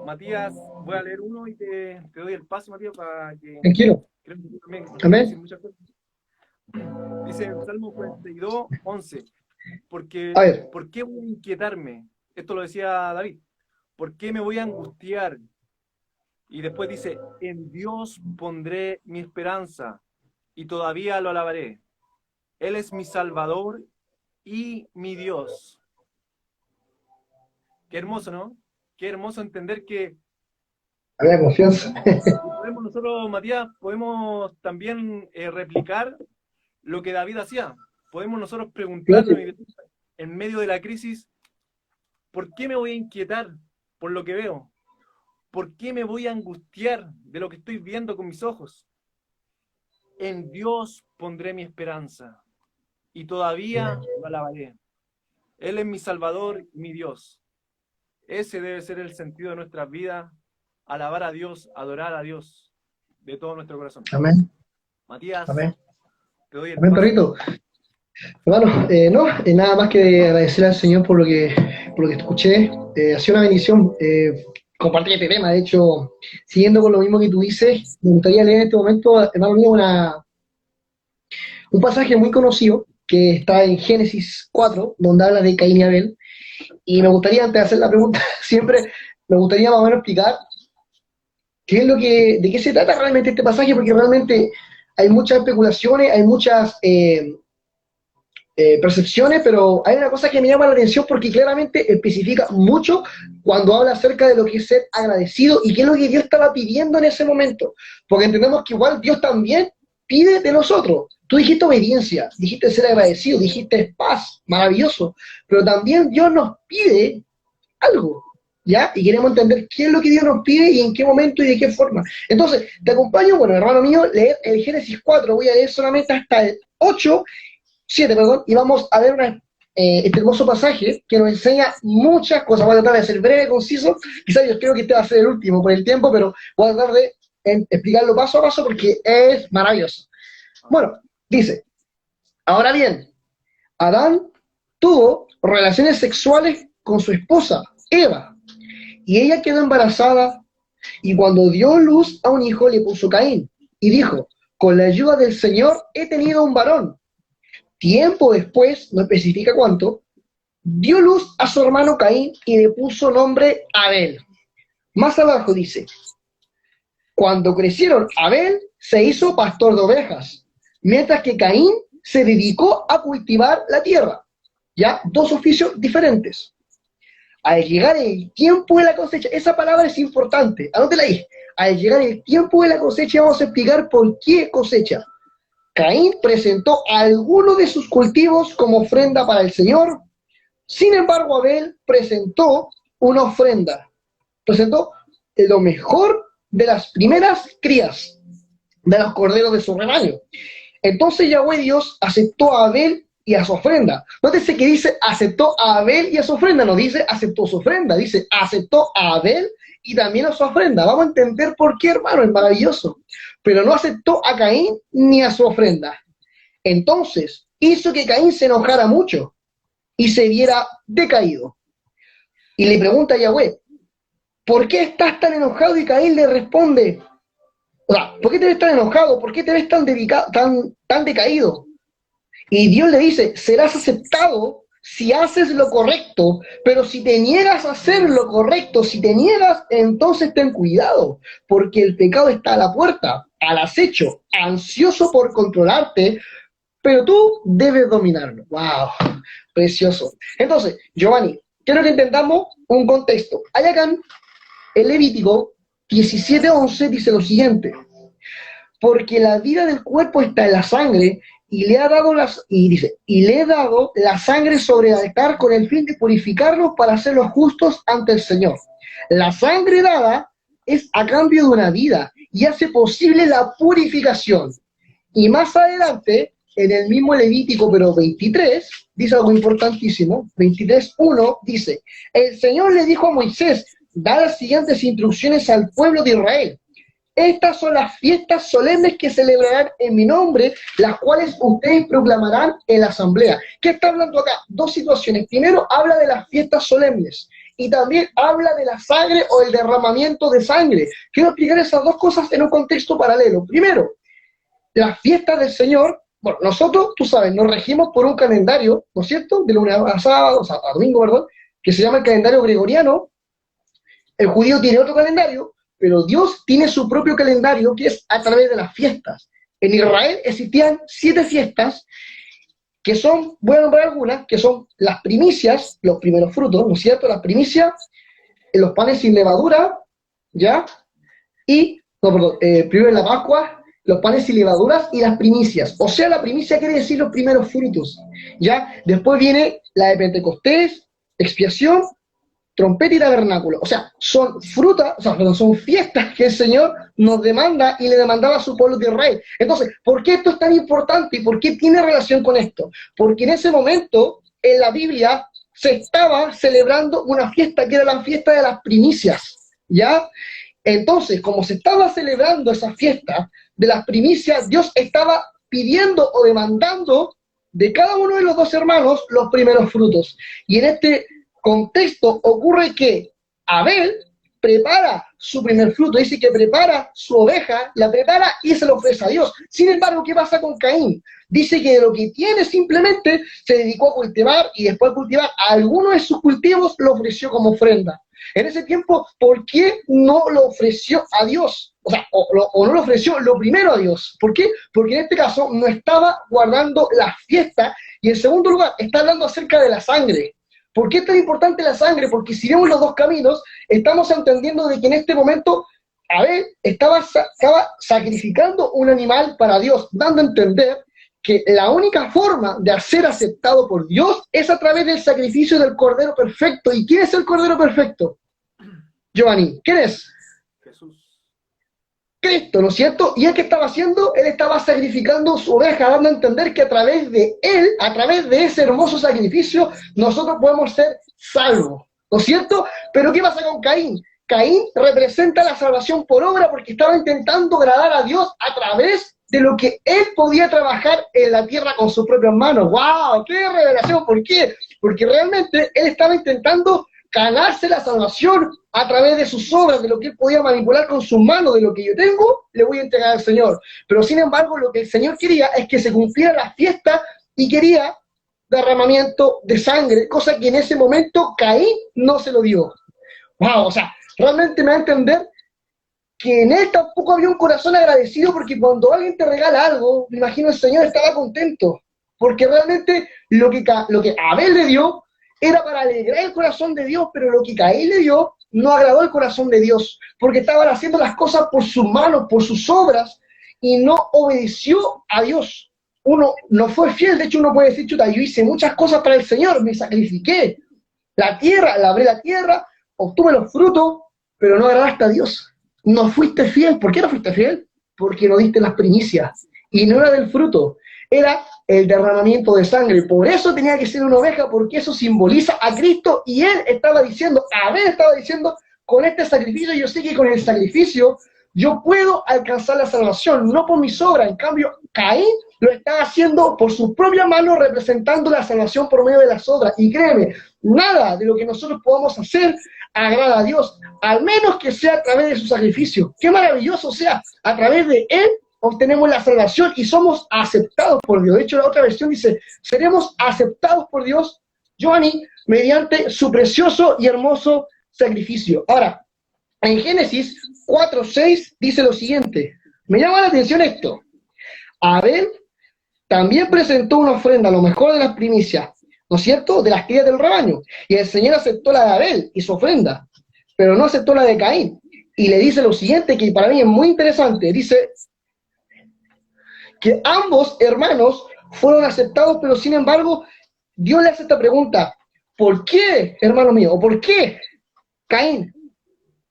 Matías, voy a leer uno y te doy el paso, Matías, para que Tranquilo. creo que tú también quieres Amén. decir muchas cosas. Dice en Salmo 42, 11, A ver. ¿por qué voy a inquietarme? Esto lo decía David. ¿Por qué me voy a angustiar? Y después dice, en Dios pondré mi esperanza y todavía lo alabaré. Él es mi Salvador y mi Dios. Qué hermoso, ¿no? Qué hermoso entender que A ver, confianza. podemos nosotros, Matías, podemos también replicar lo que David hacía. podemos nosotros Claro. preguntarnos en medio de la crisis, ¿por qué me voy a inquietar por lo que veo? ¿Por qué me voy a angustiar de lo que estoy viendo con mis ojos? En Dios pondré mi esperanza y todavía lo alabaré. Él es mi Salvador y mi Dios. Ese debe ser el sentido de nuestras vidas, alabar a Dios, adorar a Dios de todo nuestro corazón. Amén. Matías, Amén. te doy el Amén, paso. perrito. Hermano, no, nada más que agradecer al Señor por lo que escuché. Ha sido una bendición compartir este tema. De hecho, siguiendo con lo mismo que tú dices, me gustaría leer en este momento, hermano mío, un pasaje muy conocido que está en Génesis 4, donde habla de Caín y Abel. Y me gustaría, antes de hacer la pregunta, siempre me gustaría más o menos explicar qué es de qué se trata realmente este pasaje, porque realmente hay muchas especulaciones, hay muchas percepciones, pero hay una cosa que me llama la atención porque claramente especifica mucho cuando habla acerca de lo que es ser agradecido y qué es lo que Dios estaba pidiendo en ese momento. Porque entendemos que igual Dios también pide de nosotros. Tú dijiste obediencia, dijiste ser agradecido, dijiste paz, maravilloso, pero también Dios nos pide algo, ¿ya? Y queremos entender qué es lo que Dios nos pide y en qué momento y de qué forma. Entonces, te acompaño, bueno, hermano mío, leer el Génesis 4, voy a leer solamente hasta el 8, 7, perdón, y vamos a ver este hermoso pasaje que nos enseña muchas cosas. Voy a tratar de ser breve, conciso, quizás yo creo que este va a ser el último por el tiempo, pero voy a tratar de explicarlo paso a paso porque es maravilloso. Bueno, dice, ahora bien, Adán tuvo relaciones sexuales con su esposa, Eva, y ella quedó embarazada, y cuando dio luz a un hijo le puso Caín, y dijo, con la ayuda del Señor he tenido un varón. Tiempo después, no especifica cuánto, dio luz a su hermano Caín y le puso nombre Abel. Más abajo dice, cuando crecieron, Abel se hizo pastor de ovejas, mientras que Caín se dedicó a cultivar la tierra. Ya, dos oficios diferentes. Al llegar el tiempo de la cosecha, esa palabra es importante, anótela ahí. Al llegar el tiempo de la cosecha, vamos a explicar por qué cosecha. Caín presentó algunos de sus cultivos como ofrenda para el Señor. Sin embargo, Abel presentó una ofrenda. Presentó lo mejor de las primeras crías de los corderos de su rebaño. Entonces Yahweh Dios aceptó a Abel y a su ofrenda. Nótese que dice aceptó a Abel y a su ofrenda, no dice aceptó su ofrenda, dice aceptó a Abel y también a su ofrenda. Vamos a entender por qué, hermano, es maravilloso. Pero no aceptó a Caín ni a su ofrenda. Entonces hizo que Caín se enojara mucho y se viera decaído. Y le pregunta a Yahweh, ¿por qué estás tan enojado? Y Caín le responde, o sea, ¿por qué te ves tan enojado? ¿Por qué te ves tan decaído? Y Dios le dice, serás aceptado si haces lo correcto, pero si te niegas a hacer lo correcto, si te niegas, entonces ten cuidado, porque el pecado está a la puerta, al acecho, ansioso por controlarte, pero tú debes dominarlo. ¡Wow! Precioso. Entonces, Giovanni, quiero que entendamos un contexto. Hay acá en Levítico 17:11 dice lo siguiente, porque la vida del cuerpo está en la sangre, y le he dado la sangre sobre el altar con el fin de purificarlos para hacerlos justos ante el Señor. La sangre dada es a cambio de una vida y hace posible la purificación. Y más adelante, en el mismo Levítico, pero 23, dice algo importantísimo, 23:1 dice, el Señor le dijo a Moisés, da las siguientes instrucciones al pueblo de Israel. Estas son las fiestas solemnes que celebrarán en mi nombre, las cuales ustedes proclamarán en la asamblea. ¿Qué está hablando acá? Dos situaciones. Primero, habla de las fiestas solemnes y también habla de la sangre o el derramamiento de sangre. Quiero explicar esas dos cosas en un contexto paralelo. Primero, las fiestas del Señor. Bueno, nosotros, tú sabes, nos regimos por un calendario, ¿no es cierto? De lunes a sábado, o sea, a domingo, perdón, que se llama el calendario gregoriano. El judío tiene otro calendario, pero Dios tiene su propio calendario que es a través de las fiestas. En Israel existían 7 fiestas que son, voy a nombrar algunas, que son las primicias, los primeros frutos, ¿no es cierto? Las primicias, los panes sin levadura, ¿ya? Y, no, perdón, primero la Pascua, los panes sin levaduras y las primicias. O sea, la primicia quiere decir los primeros frutos. ¿Ya? Después viene la de Pentecostés, expiación, trompeta y tabernáculo. O sea, son frutas, o sea, perdón, son fiestas que el Señor nos demanda y le demandaba a su pueblo de Israel. Entonces, ¿por qué esto es tan importante y por qué tiene relación con esto? Porque en ese momento, en la Biblia, se estaba celebrando una fiesta que era la fiesta de las primicias, ¿ya? Entonces, como se estaba celebrando esa fiesta de las primicias, Dios estaba pidiendo o demandando de cada uno de los dos hermanos los primeros frutos. Y en este contexto ocurre que Abel prepara su primer fruto, dice que prepara su oveja, la prepara y se lo ofrece a Dios. Sin embargo, ¿qué pasa con Caín? Dice que de lo que tiene simplemente se dedicó a cultivar y después de cultivar algunos de sus cultivos lo ofreció como ofrenda. En ese tiempo, ¿por qué no lo ofreció a Dios? O sea, o no lo ofreció lo primero a Dios. ¿Por qué? Porque en este caso no estaba guardando la fiesta y en segundo lugar, está hablando acerca de la sangre. ¿Por qué es tan importante la sangre? Porque si vemos los dos caminos, estamos entendiendo de que en este momento Abel estaba sacrificando un animal para Dios, dando a entender que la única forma de ser aceptado por Dios es a través del sacrificio del Cordero Perfecto. ¿Y quién es el Cordero Perfecto? Giovanni, ¿quién es? Jesús. Cristo, ¿no es cierto? ¿Y él qué estaba haciendo? Él estaba sacrificando su oveja, dando a entender que a través de él, a través de ese hermoso sacrificio, nosotros podemos ser salvos, ¿no es cierto? Pero ¿qué pasa con Caín? Caín representa la salvación por obra porque estaba intentando agradar a Dios a través de lo que él podía trabajar en la tierra con sus propias manos. ¡Wow! ¡Qué revelación! ¿Por qué? Porque realmente él estaba intentando ganarse la salvación a través de sus obras, de lo que él podía manipular con sus manos, de lo que yo tengo, le voy a entregar al Señor. Pero sin embargo, lo que el Señor quería es que se cumpliera la fiesta y quería derramamiento de sangre, cosa que en ese momento Caín no se lo dio. Wow, o sea, realmente me da a entender que en él tampoco había un corazón agradecido porque cuando alguien te regala algo, me imagino el Señor estaba contento, porque realmente lo que Abel le dio era para alegrar el corazón de Dios, pero lo que Caín le dio no agradó el corazón de Dios, porque estaban haciendo las cosas por sus manos, por sus obras, y no obedeció a Dios. Uno no fue fiel, de hecho uno puede decir, chuta, yo hice muchas cosas para el Señor, me sacrifiqué, la tierra, labré la tierra, obtuve los frutos, pero no agradaste a Dios. No fuiste fiel. ¿Por qué no fuiste fiel? Porque no diste las primicias. Y no era del fruto, era el derramamiento de sangre. Por eso tenía que ser una oveja, porque eso simboliza a Cristo. Y él estaba diciendo, Abel estaba diciendo, con este sacrificio, yo sé que con el sacrificio yo puedo alcanzar la salvación, no por mis obras. En cambio, Caín lo estaba haciendo por sus propias manos, representando la salvación por medio de las obras. Y créeme, nada de lo que nosotros podamos hacer agrada a Dios, al menos que sea a través de su sacrificio. Qué maravilloso sea, a través de Él obtenemos la salvación y somos aceptados por Dios. De hecho, la otra versión dice, seremos aceptados por Dios, Giovanni, mediante su precioso y hermoso sacrificio. Ahora, en Génesis 4:6 dice lo siguiente, me llama la atención esto, Abel también presentó una ofrenda, lo mejor de las primicias, ¿no es cierto?, de las crías del rebaño. Y el Señor aceptó la de Abel y su ofrenda, pero no aceptó la de Caín. Y le dice lo siguiente, que para mí es muy interesante. Dice que ambos hermanos fueron aceptados, pero sin embargo, Dios le hace esta pregunta. ¿Por qué, hermano mío? ¿O por qué, Caín,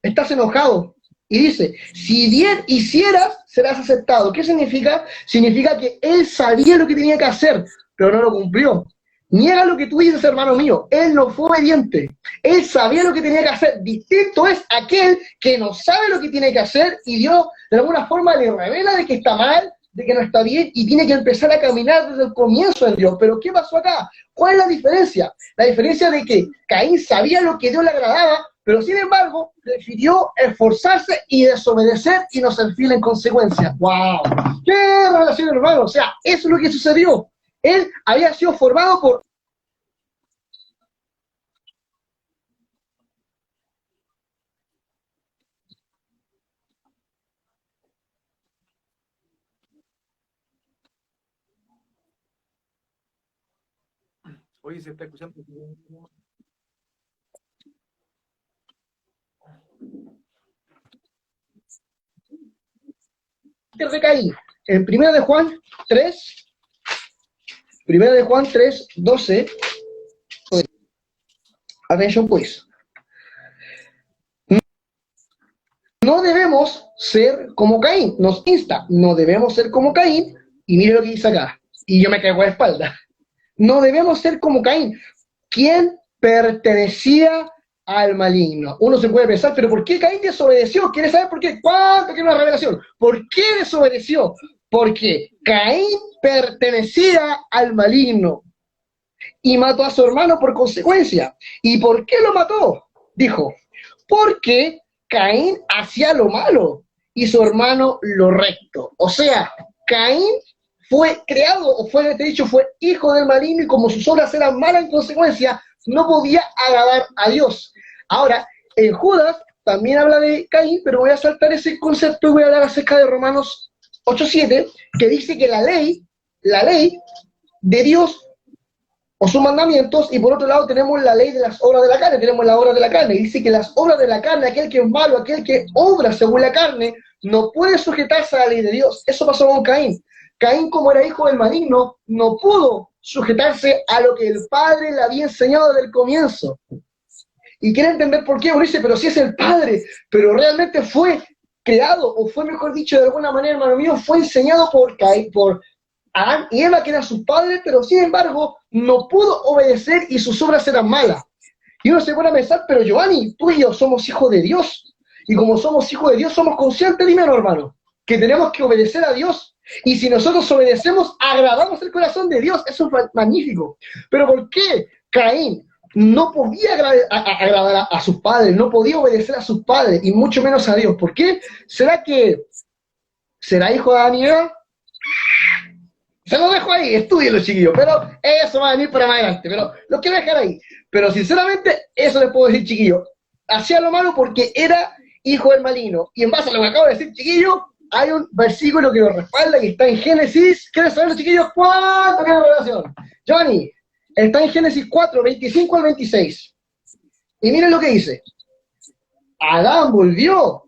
estás enojado? Y dice, si bien hicieras, serás aceptado. ¿Qué significa? Significa que él sabía lo que tenía que hacer, pero no lo cumplió. Niega lo que tú dices, hermano mío. Él no fue obediente. Él sabía lo que tenía que hacer. Distinto es aquel que no sabe lo que tiene que hacer y Dios de alguna forma le revela de que está mal, de que no está bien y tiene que empezar a caminar desde el comienzo en Dios. Pero ¿qué pasó acá? ¿Cuál es la diferencia? La diferencia de que Caín sabía lo que Dios le agradaba, pero sin embargo prefirió esforzarse y desobedecer y no ser fiel en consecuencia. ¡Wow! ¡Qué relación, hermano! O sea, eso es lo que sucedió. Él había sido formado por... Oye, se está escuchando. de Caín. en Primera de Juan 3, Primera de Juan 3, 12, atención pues, no debemos ser como Caín, nos insta, no debemos ser como Caín, y mire lo que dice acá, y yo me caigo a la espalda, no debemos ser como Caín, quien pertenecía al maligno. Uno se puede pensar, pero ¿por qué Caín desobedeció? ¿Quiere saber por qué? ¿Cuánto quiere una revelación? ¿Por qué desobedeció? Porque Caín pertenecía al maligno y mató a su hermano por consecuencia. ¿Y por qué lo mató? Dijo, porque Caín hacía lo malo y su hermano lo recto. O sea, Caín fue creado, o fue, de hecho, fue hijo del maligno y como sus obras eran malas en consecuencia, no podía agradar a Dios. Ahora, en Judas también habla de Caín, pero voy a saltar ese concepto y voy a hablar acerca de Romanos 8:7, que dice que la ley de Dios o sus mandamientos, y por otro lado tenemos la ley de las obras de la carne, tenemos las obras de la carne, y dice que las obras de la carne, aquel que es malo, aquel que obra según la carne, no puede sujetarse a la ley de Dios. Eso pasó con Caín. Caín, como era hijo del maligno, no pudo sujetarse a lo que el Padre le había enseñado desde el comienzo. Y quiere entender por qué, uno dice, pero si es el Padre, pero realmente fue creado, o fue mejor dicho de alguna manera, hermano mío, fue enseñado por Caín, por Adán y Eva, que eran sus padres, pero sin embargo no pudo obedecer y sus obras eran malas. Y uno se pone a pensar, pero Giovanni, tú y yo somos hijos de Dios, y como somos hijos de Dios, somos conscientes, dime, hermano, que tenemos que obedecer a Dios, y si nosotros obedecemos, agradamos el corazón de Dios. Eso es magnífico. Pero ¿por qué Caín no podía agradar a sus padres, no podía obedecer a sus padres, y mucho menos a Dios? ¿Por qué? ¿Será hijo de Adán y Eva? Se lo dejo ahí, estudienlo, chiquillos, pero eso va a venir para más adelante, pero lo quiero dejar ahí. Pero sinceramente, eso les puedo decir, chiquillos. Hacía lo malo porque era hijo del maligno. Y en base a lo que acabo de decir, chiquillos, hay un versículo que lo respalda, que está en Génesis. ¿Quieren saber, chiquillos, cuánto tiene la revelación? Johnny, está en Génesis 4, 25 al 26. Y miren lo que dice. Adán volvió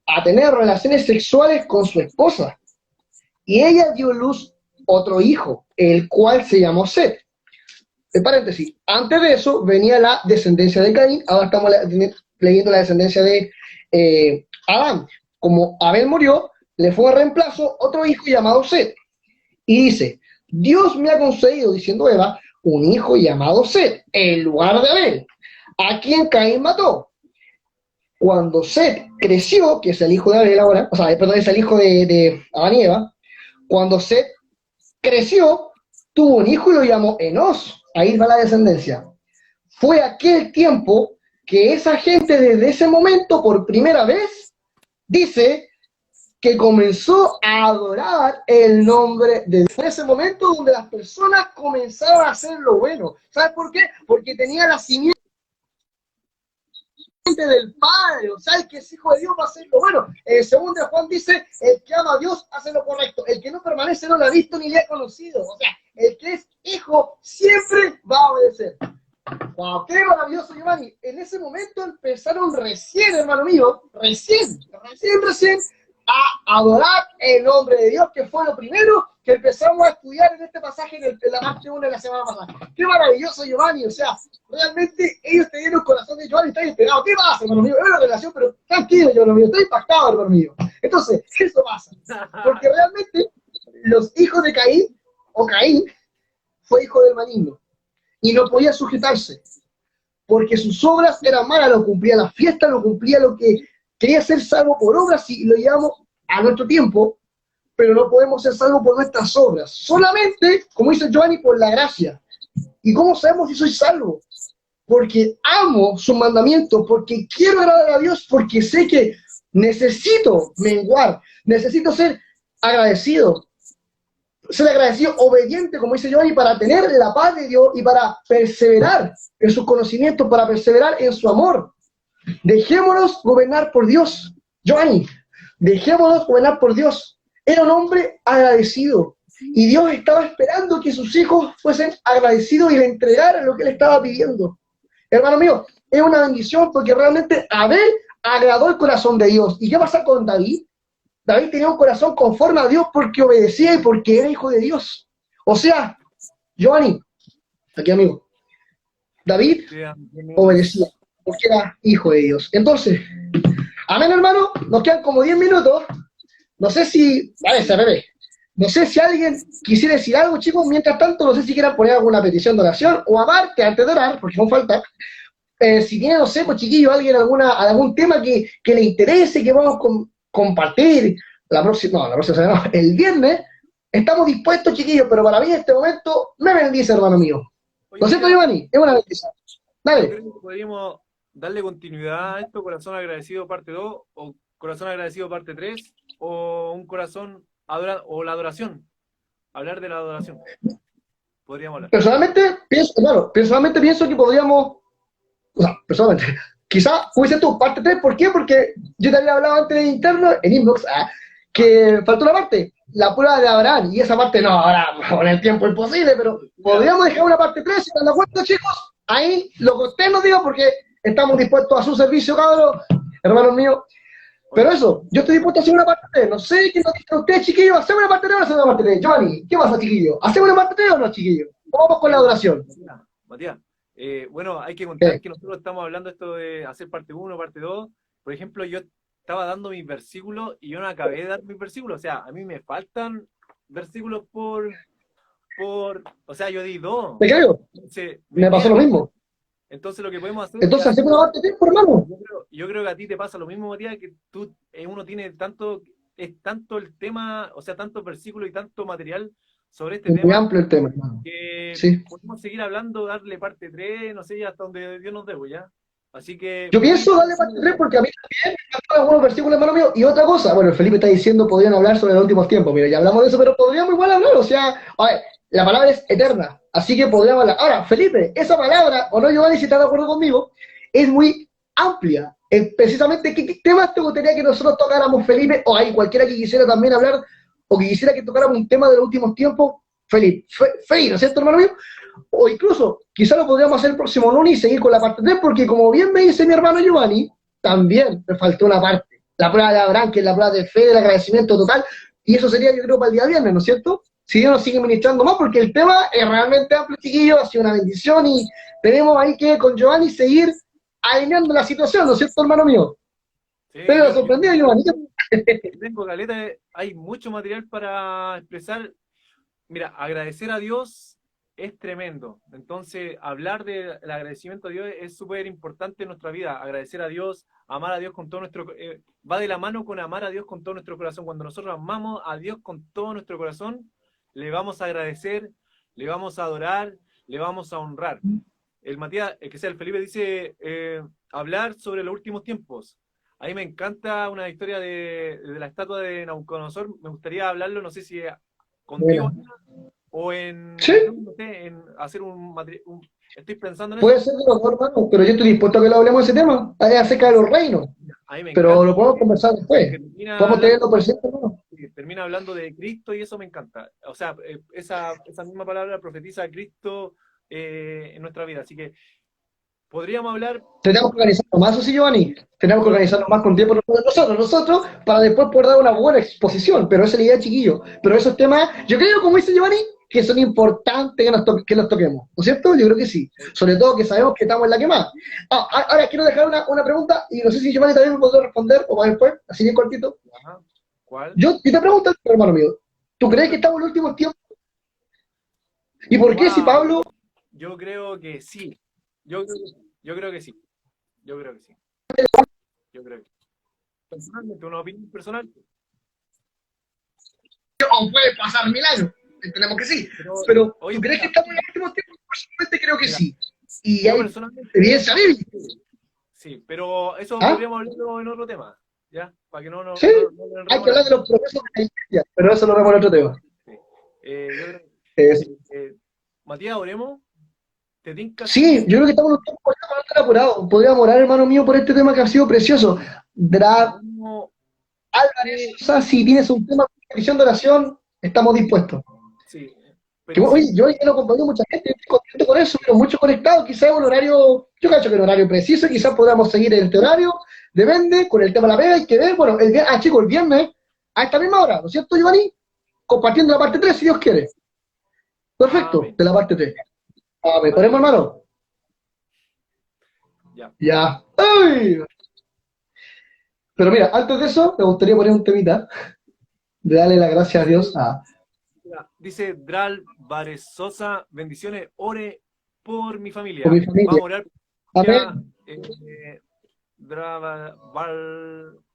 a tener relaciones sexuales con su esposa, y ella dio luz otro hijo, el cual se llamó Set. En paréntesis, antes de eso venía la descendencia de Caín, ahora estamos leyendo la descendencia de Adán. Como Abel murió, le fue a reemplazo otro hijo llamado Set. Y dice, Dios me ha concedido, diciendo Eva, un hijo llamado Set, en lugar de Abel, a quien Caín mató. Cuando Set creció, que es el hijo de Abel ahora, o sea, perdón, es el hijo de Adán y Eva, cuando Set creció, tuvo un hijo y lo llamó Enos. Ahí va la descendencia. Fue aquel tiempo que esa gente desde ese momento, por primera vez, dice que comenzó a adorar el nombre de Dios. Fue ese momento donde las personas comenzaron a hacer lo bueno. ¿Sabes por qué? Porque tenía la simiente del Padre, o sea, el que es hijo de Dios va a hacer lo bueno. Según de Juan dice, el que ama a Dios hace lo correcto, el que no permanece no lo ha visto ni le ha conocido, o sea, el que es hijo siempre va a obedecer. Wow, qué maravilloso, Giovanni. En ese momento empezaron recién, hermano mío, recién a adorar el nombre de Dios, que fue lo primero que empezamos a estudiar en este pasaje en la parte 1 de la semana pasada. Qué maravilloso, Giovanni. O sea, realmente ellos tenían un corazón de Giovanni, está inspirado. ¿Qué pasa, hermano mío? Es una relación, pero tranquilo, hermano mío, estoy impactado, hermano mío. Entonces, eso pasa. Porque realmente los hijos de Caín, o Caín, fue hijo del maligno. Y no podía sujetarse. Porque sus obras eran malas, lo cumplía la fiesta, lo cumplía lo que quería ser salvo por obras, y lo llevamos a nuestro tiempo, pero no podemos ser salvos por nuestras obras. Solamente, como dice Giovanni, por la gracia. ¿Y cómo sabemos si soy salvo? Porque amo sus mandamientos, porque quiero agradar a Dios, porque sé que necesito menguar, necesito ser agradecido, obediente, como dice Giovanni, para tener la paz de Dios y para perseverar en sus conocimientos, para perseverar en su amor. Dejémonos gobernar por Dios. Giovanni, dejémonos gobernar por Dios. Era un hombre agradecido. Y Dios estaba esperando que sus hijos fuesen agradecidos y le entregaran lo que él estaba pidiendo. Hermano mío, es una bendición porque realmente Abel agradó el corazón de Dios. ¿Y qué pasa con David? David tenía un corazón conforme a Dios porque obedecía y porque era hijo de Dios. O sea, Giovanni, aquí amigo, David obedecía porque era hijo de Dios. Entonces, amén hermano, nos quedan como 10 minutos. No sé si, no sé si alguien quisiera decir algo, chicos, mientras tanto, no sé si quieran poner alguna petición de oración o aparte, antes de orar, porque no falta, si tiene, no sé, pues chiquillos, alguien algún tema que le interese, que vamos a compartir la próxima, no, la próxima semana, no, el viernes, estamos dispuestos, chiquillos, pero para mí en este momento me bendice, hermano mío. Oye, ¿Lo siento, mira, Giovanni? Es una bendición. yo Dale. creo que podríamos darle continuidad a esto, corazón agradecido parte 2, o corazón agradecido parte 3, o un corazón o la adoración. Hablar de la adoración. Podríamos hablar. Personalmente pienso que podríamos, o sea, personalmente, quizá hubiese tú parte 3. ¿Por qué? Porque yo te había hablado antes en interno, en inbox, que faltó una parte, la prueba de Abraham, y esa parte no, ahora con el tiempo imposible, pero podríamos dejar una parte 3, si están de acuerdo, chicos, ahí lo que usted nos diga, porque estamos dispuestos a su servicio, cabros, hermanos míos. Pero eso, yo estoy dispuesto a hacer una parte 3. No sé qué nos dicen ustedes, chiquillos. ¿Hacemos una parte 3 o no hacemos una parte 3? Giovanni, ¿qué pasa, chiquillos? ¿Hacemos una parte 3 o no, chiquillos? Vamos con la adoración. Matías, bueno, hay que contar que nosotros estamos hablando esto de hacer parte 1, parte 2. Por ejemplo, yo estaba dando mis versículos y yo no acabé de dar mis versículos. O sea, a mí me faltan versículos o sea, yo di 2. ¿Te creo? Entonces, Me pasó lo mismo. Entonces lo que podemos hacer... Entonces hacemos una parte 3, por hermano. Yo creo que a ti te pasa lo mismo, Matías, que uno tiene tanto el tema, o sea, tantos versículos y tanto material sobre este Es muy tema, amplio el tema, hermano. que Sí. podemos seguir hablando, darle parte 3, no sé, hasta donde Dios nos dé, ¿ya? Así que... Yo pienso darle parte 3 porque a mí también me encantan algunos versículos, hermano mío. Y otra cosa, bueno, el Felipe está diciendo podrían hablar sobre los últimos tiempos. Mira, ya hablamos de eso, pero podríamos igual hablar, o sea, a ver, la palabra es eterna, así que podríamos hablar. Ahora, Felipe, esa palabra, o no, Giovanni, si estás de acuerdo conmigo, es muy amplia. Precisamente, ¿qué temas te gustaría que nosotros tocáramos, Felipe? O hay cualquiera que quisiera también hablar, o que quisiera que tocáramos un tema de los últimos tiempos, Felipe, ¿no es cierto, hermano mío? O incluso, quizá lo podríamos hacer el próximo lunes y seguir con la parte 3, porque como bien me dice mi hermano Giovanni, también me faltó una parte. La prueba de Abraham, que es la prueba de fe, del agradecimiento total, y eso sería, yo creo, para el día viernes, ¿no es cierto? Si Dios nos sigue ministrando más, porque el tema es realmente amplio, chiquillo, ha sido una bendición, y tenemos ahí que con Giovanni seguir alineando la situación, ¿no es cierto, hermano mío? Sí, Pero sorprendido, Giovanni. tengo caleta, hay mucho material para expresar. Mira, agradecer a Dios es tremendo. Entonces, hablar del agradecimiento a Dios es súper importante en nuestra vida. Agradecer a Dios, amar a Dios con todo nuestro... va de la mano con amar a Dios con todo nuestro corazón. Cuando nosotros amamos a Dios con todo nuestro corazón, le vamos a agradecer, le vamos a adorar, le vamos a honrar. El Matías, que sea el Felipe, dice hablar sobre los últimos tiempos. A mí me encanta una historia de la estatua de Nabucodonosor. Me gustaría hablarlo, no sé si contigo o ¿Sí? no sé, en hacer estoy pensando en Puede eso. ser de los dos, hermano, pero yo estoy dispuesto a que lo hablemos de ese tema, acerca de los reinos. A mí me Pero encanta, lo podemos conversar después. Podemos tenerlo presente, ¿no? termina hablando de Cristo y eso me encanta. O sea, esa misma palabra profetiza a Cristo en nuestra vida. Así que podríamos hablar... Tenemos que organizarnos más, ¿o sí, Giovanni? Tenemos que organizarnos más con tiempo nosotros, para después poder dar una buena exposición, pero esa es la idea, chiquillo. Pero esos temas, yo creo, como dice Giovanni, que son importantes que los toquemos, ¿no es cierto? Yo creo que sí. Sobre todo que sabemos que estamos en la que más. Ahora quiero dejar una pregunta, y no sé si Giovanni también me podrá responder, o más después, así bien cortito. Ajá. ¿Cuál? Yo te pregunto, hermano mío, ¿tú crees que estamos en los últimos tiempos? ¿Y por qué si Pablo... Yo creo que sí. Yo creo que sí. Yo creo que sí. Yo creo que sí. Personalmente, una opinión personal. O puede pasar 1000 años, entendemos que sí. Pero ¿tú crees que estamos en los últimos tiempos? Personalmente creo que sí. Y hay evidencia bíblica. Sí, pero eso podríamos hablarlo en otro tema. ¿Ya? Para que no sí, hay que hablar de los procesos de la iglesia, pero eso lo vemos en otro tema. Sí. Yo creo Matías, oremos. Sí, yo creo que estamos en un tiempo apurado. Podríamos orar, hermano mío, por este tema que ha sido precioso. Álvarez, o sea, si tienes un tema de petición de oración, estamos dispuestos. Sí. Oye, yo no acompaño mucha gente, estoy contento con eso, pero muchos conectados, quizás un horario, yo cacho que un horario preciso, quizás podamos seguir en este horario, depende, con el tema de la pega, hay que ver, bueno, chicos, el viernes a esta misma hora, ¿no es cierto, Giovanni? Compartiendo la parte 3, si Dios quiere. Perfecto, Amén. de la parte 3. Amén. ¿Ponemos, hermano? Ya. Ya. ¡Ay! Pero mira, antes de eso, me gustaría poner un temita de darle las gracias a Dios a Dice Dral Varezosa, bendiciones, ore por mi por familia. mi familia. Vamos a orar ya, Amén.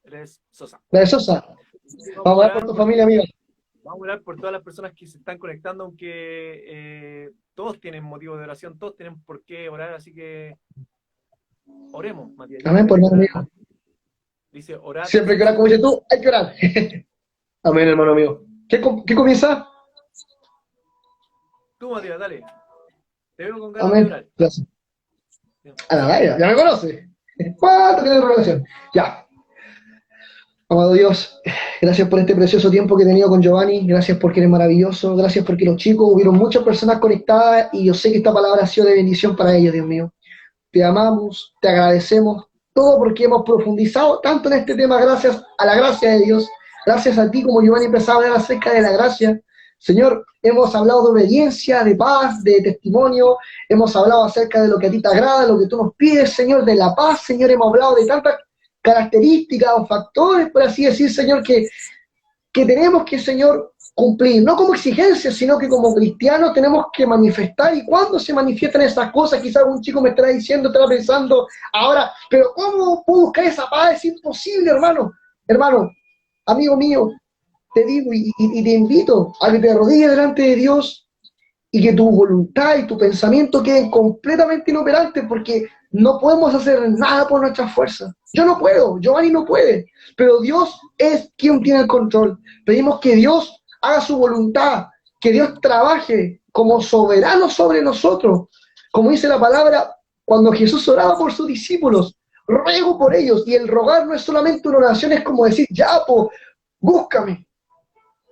Varezosa. La de Sosa. Vamos a ver por tu familia, amiga. Vamos a orar por todas las personas que se están conectando, aunque todos tienen motivo de oración, todos tienen por qué orar, así que oremos, Matías. Amén, por hermano mío. Dice, orar. Siempre que orar, como dices tú, hay que orar. Amén, hermano mío. ¿Qué comienza? Tú, Matías, dale. Te veo con ganas de Amén. orar. Gracias. Ya me conoce. ¿Cuánto tiene relación? Ya. Amado Dios, gracias por este precioso tiempo que he tenido con Giovanni, gracias porque eres maravilloso, gracias porque los chicos, hubieron muchas personas conectadas y yo sé que esta palabra ha sido de bendición para ellos, Dios mío. Te amamos, te agradecemos, todo porque hemos profundizado tanto en este tema gracias a la gracia de Dios, gracias a ti como Giovanni empezaba a hablar acerca de la gracia. Señor, hemos hablado de obediencia, de paz, de testimonio, hemos hablado acerca de lo que a ti te agrada, lo que tú nos pides, Señor, de la paz, Señor, hemos hablado de tantas características o factores, por así decir, Señor, que tenemos que, Señor, cumplir, no como exigencia, sino que como cristianos tenemos que manifestar. Y cuando se manifiestan esas cosas, quizás un chico me estará diciendo, estará pensando, ahora, pero ¿cómo puedo buscar esa paz? Es imposible, hermano. Hermano, amigo mío, te digo y te invito a que te arrodilles delante de Dios y que tu voluntad y tu pensamiento queden completamente inoperantes porque no podemos hacer nada por nuestras fuerzas. Yo no puedo, Giovanni no puede, pero Dios es quien tiene el control. Pedimos que Dios haga su voluntad, que Dios trabaje como soberano sobre nosotros. Como dice la palabra, cuando Jesús oraba por sus discípulos, ruego por ellos, y el rogar no es solamente una oración, es como decir, ya, pues, búscame.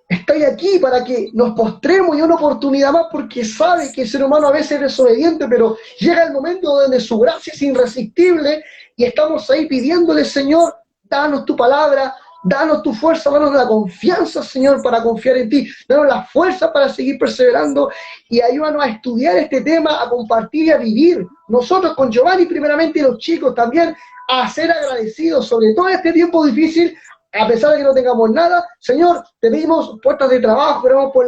Estoy aquí para que nos postremos y una oportunidad más porque sabe que el ser humano a veces es desobediente, pero llega el momento donde su gracia es irresistible y estamos ahí pidiéndole, Señor, danos tu palabra, danos tu fuerza, danos la confianza, Señor, para confiar en ti, danos la fuerza para seguir perseverando y ayúdanos a estudiar este tema, a compartir y a vivir. Nosotros con Giovanni primeramente y los chicos también, a ser agradecidos sobre todo este tiempo difícil. A pesar de que no tengamos nada, Señor, te pedimos puertas de trabajo, oramos por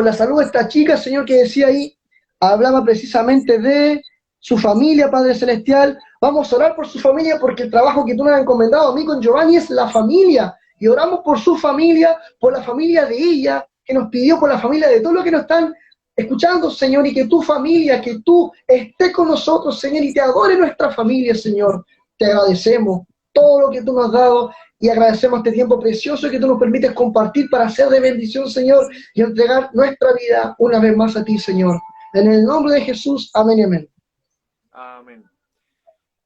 la salud de esta chica, Señor, que decía ahí, hablaba precisamente de su familia, Padre Celestial. Vamos a orar por su familia porque el trabajo que tú nos has encomendado a mí con Giovanni es la familia. Y oramos por su familia, por la familia de ella, que nos pidió, por la familia de todos los que nos están escuchando, Señor, y que tu familia, que tú estés con nosotros, Señor, y te adore nuestra familia, Señor. Te agradecemos todo lo que tú nos has dado y agradecemos este tiempo precioso que tú nos permites compartir para ser de bendición, Señor, y entregar nuestra vida una vez más a ti, Señor. En el nombre de Jesús, amén y amén. Amén.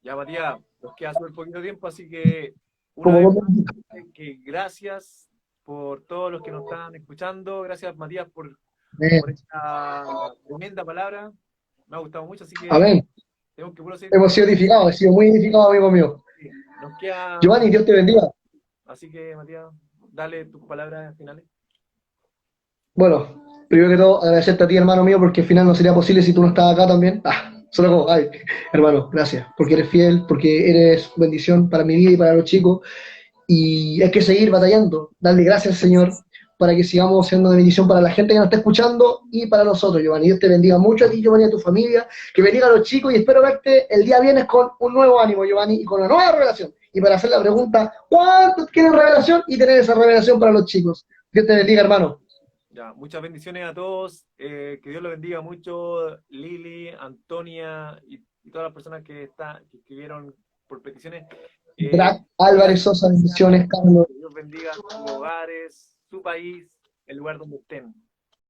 Ya, Matías, nos queda súper poquito tiempo, así que una Como vez vos más, que gracias por todos los que nos están escuchando. Gracias, Matías, por esta tremenda palabra. Me ha gustado mucho, así que amén. tenemos que puro seguir Hemos sido trabajando. edificados, he sido muy edificado, amigo mío. Nos queda. Giovanni, Dios te bendiga. Así que, Matías, dale tus palabras finales. Bueno, primero que todo, agradecerte a ti, hermano mío, porque al final no sería posible si tú no estabas acá también. Solo como, ay, hermano, gracias, porque eres fiel, porque eres bendición para mi vida y para los chicos. Y hay que seguir batallando, darle gracias al Señor para que sigamos siendo de bendición para la gente que nos está escuchando y para nosotros, Giovanni. Dios te bendiga mucho a ti, Giovanni, a tu familia, que bendiga a los chicos y espero verte el día viernes con un nuevo ánimo, Giovanni, y con una nueva revelación. Y para hacer la pregunta, ¿cuántos quieren revelación? Y tener esa revelación para los chicos. Dios te bendiga, hermano. Ya, muchas bendiciones a todos. Que Dios los bendiga mucho. Lili, Antonia y todas las personas que escribieron por peticiones. Drac Álvarez Sosa, bendiciones, Carlos. Que Dios bendiga sus hogares, su país, el lugar donde estén.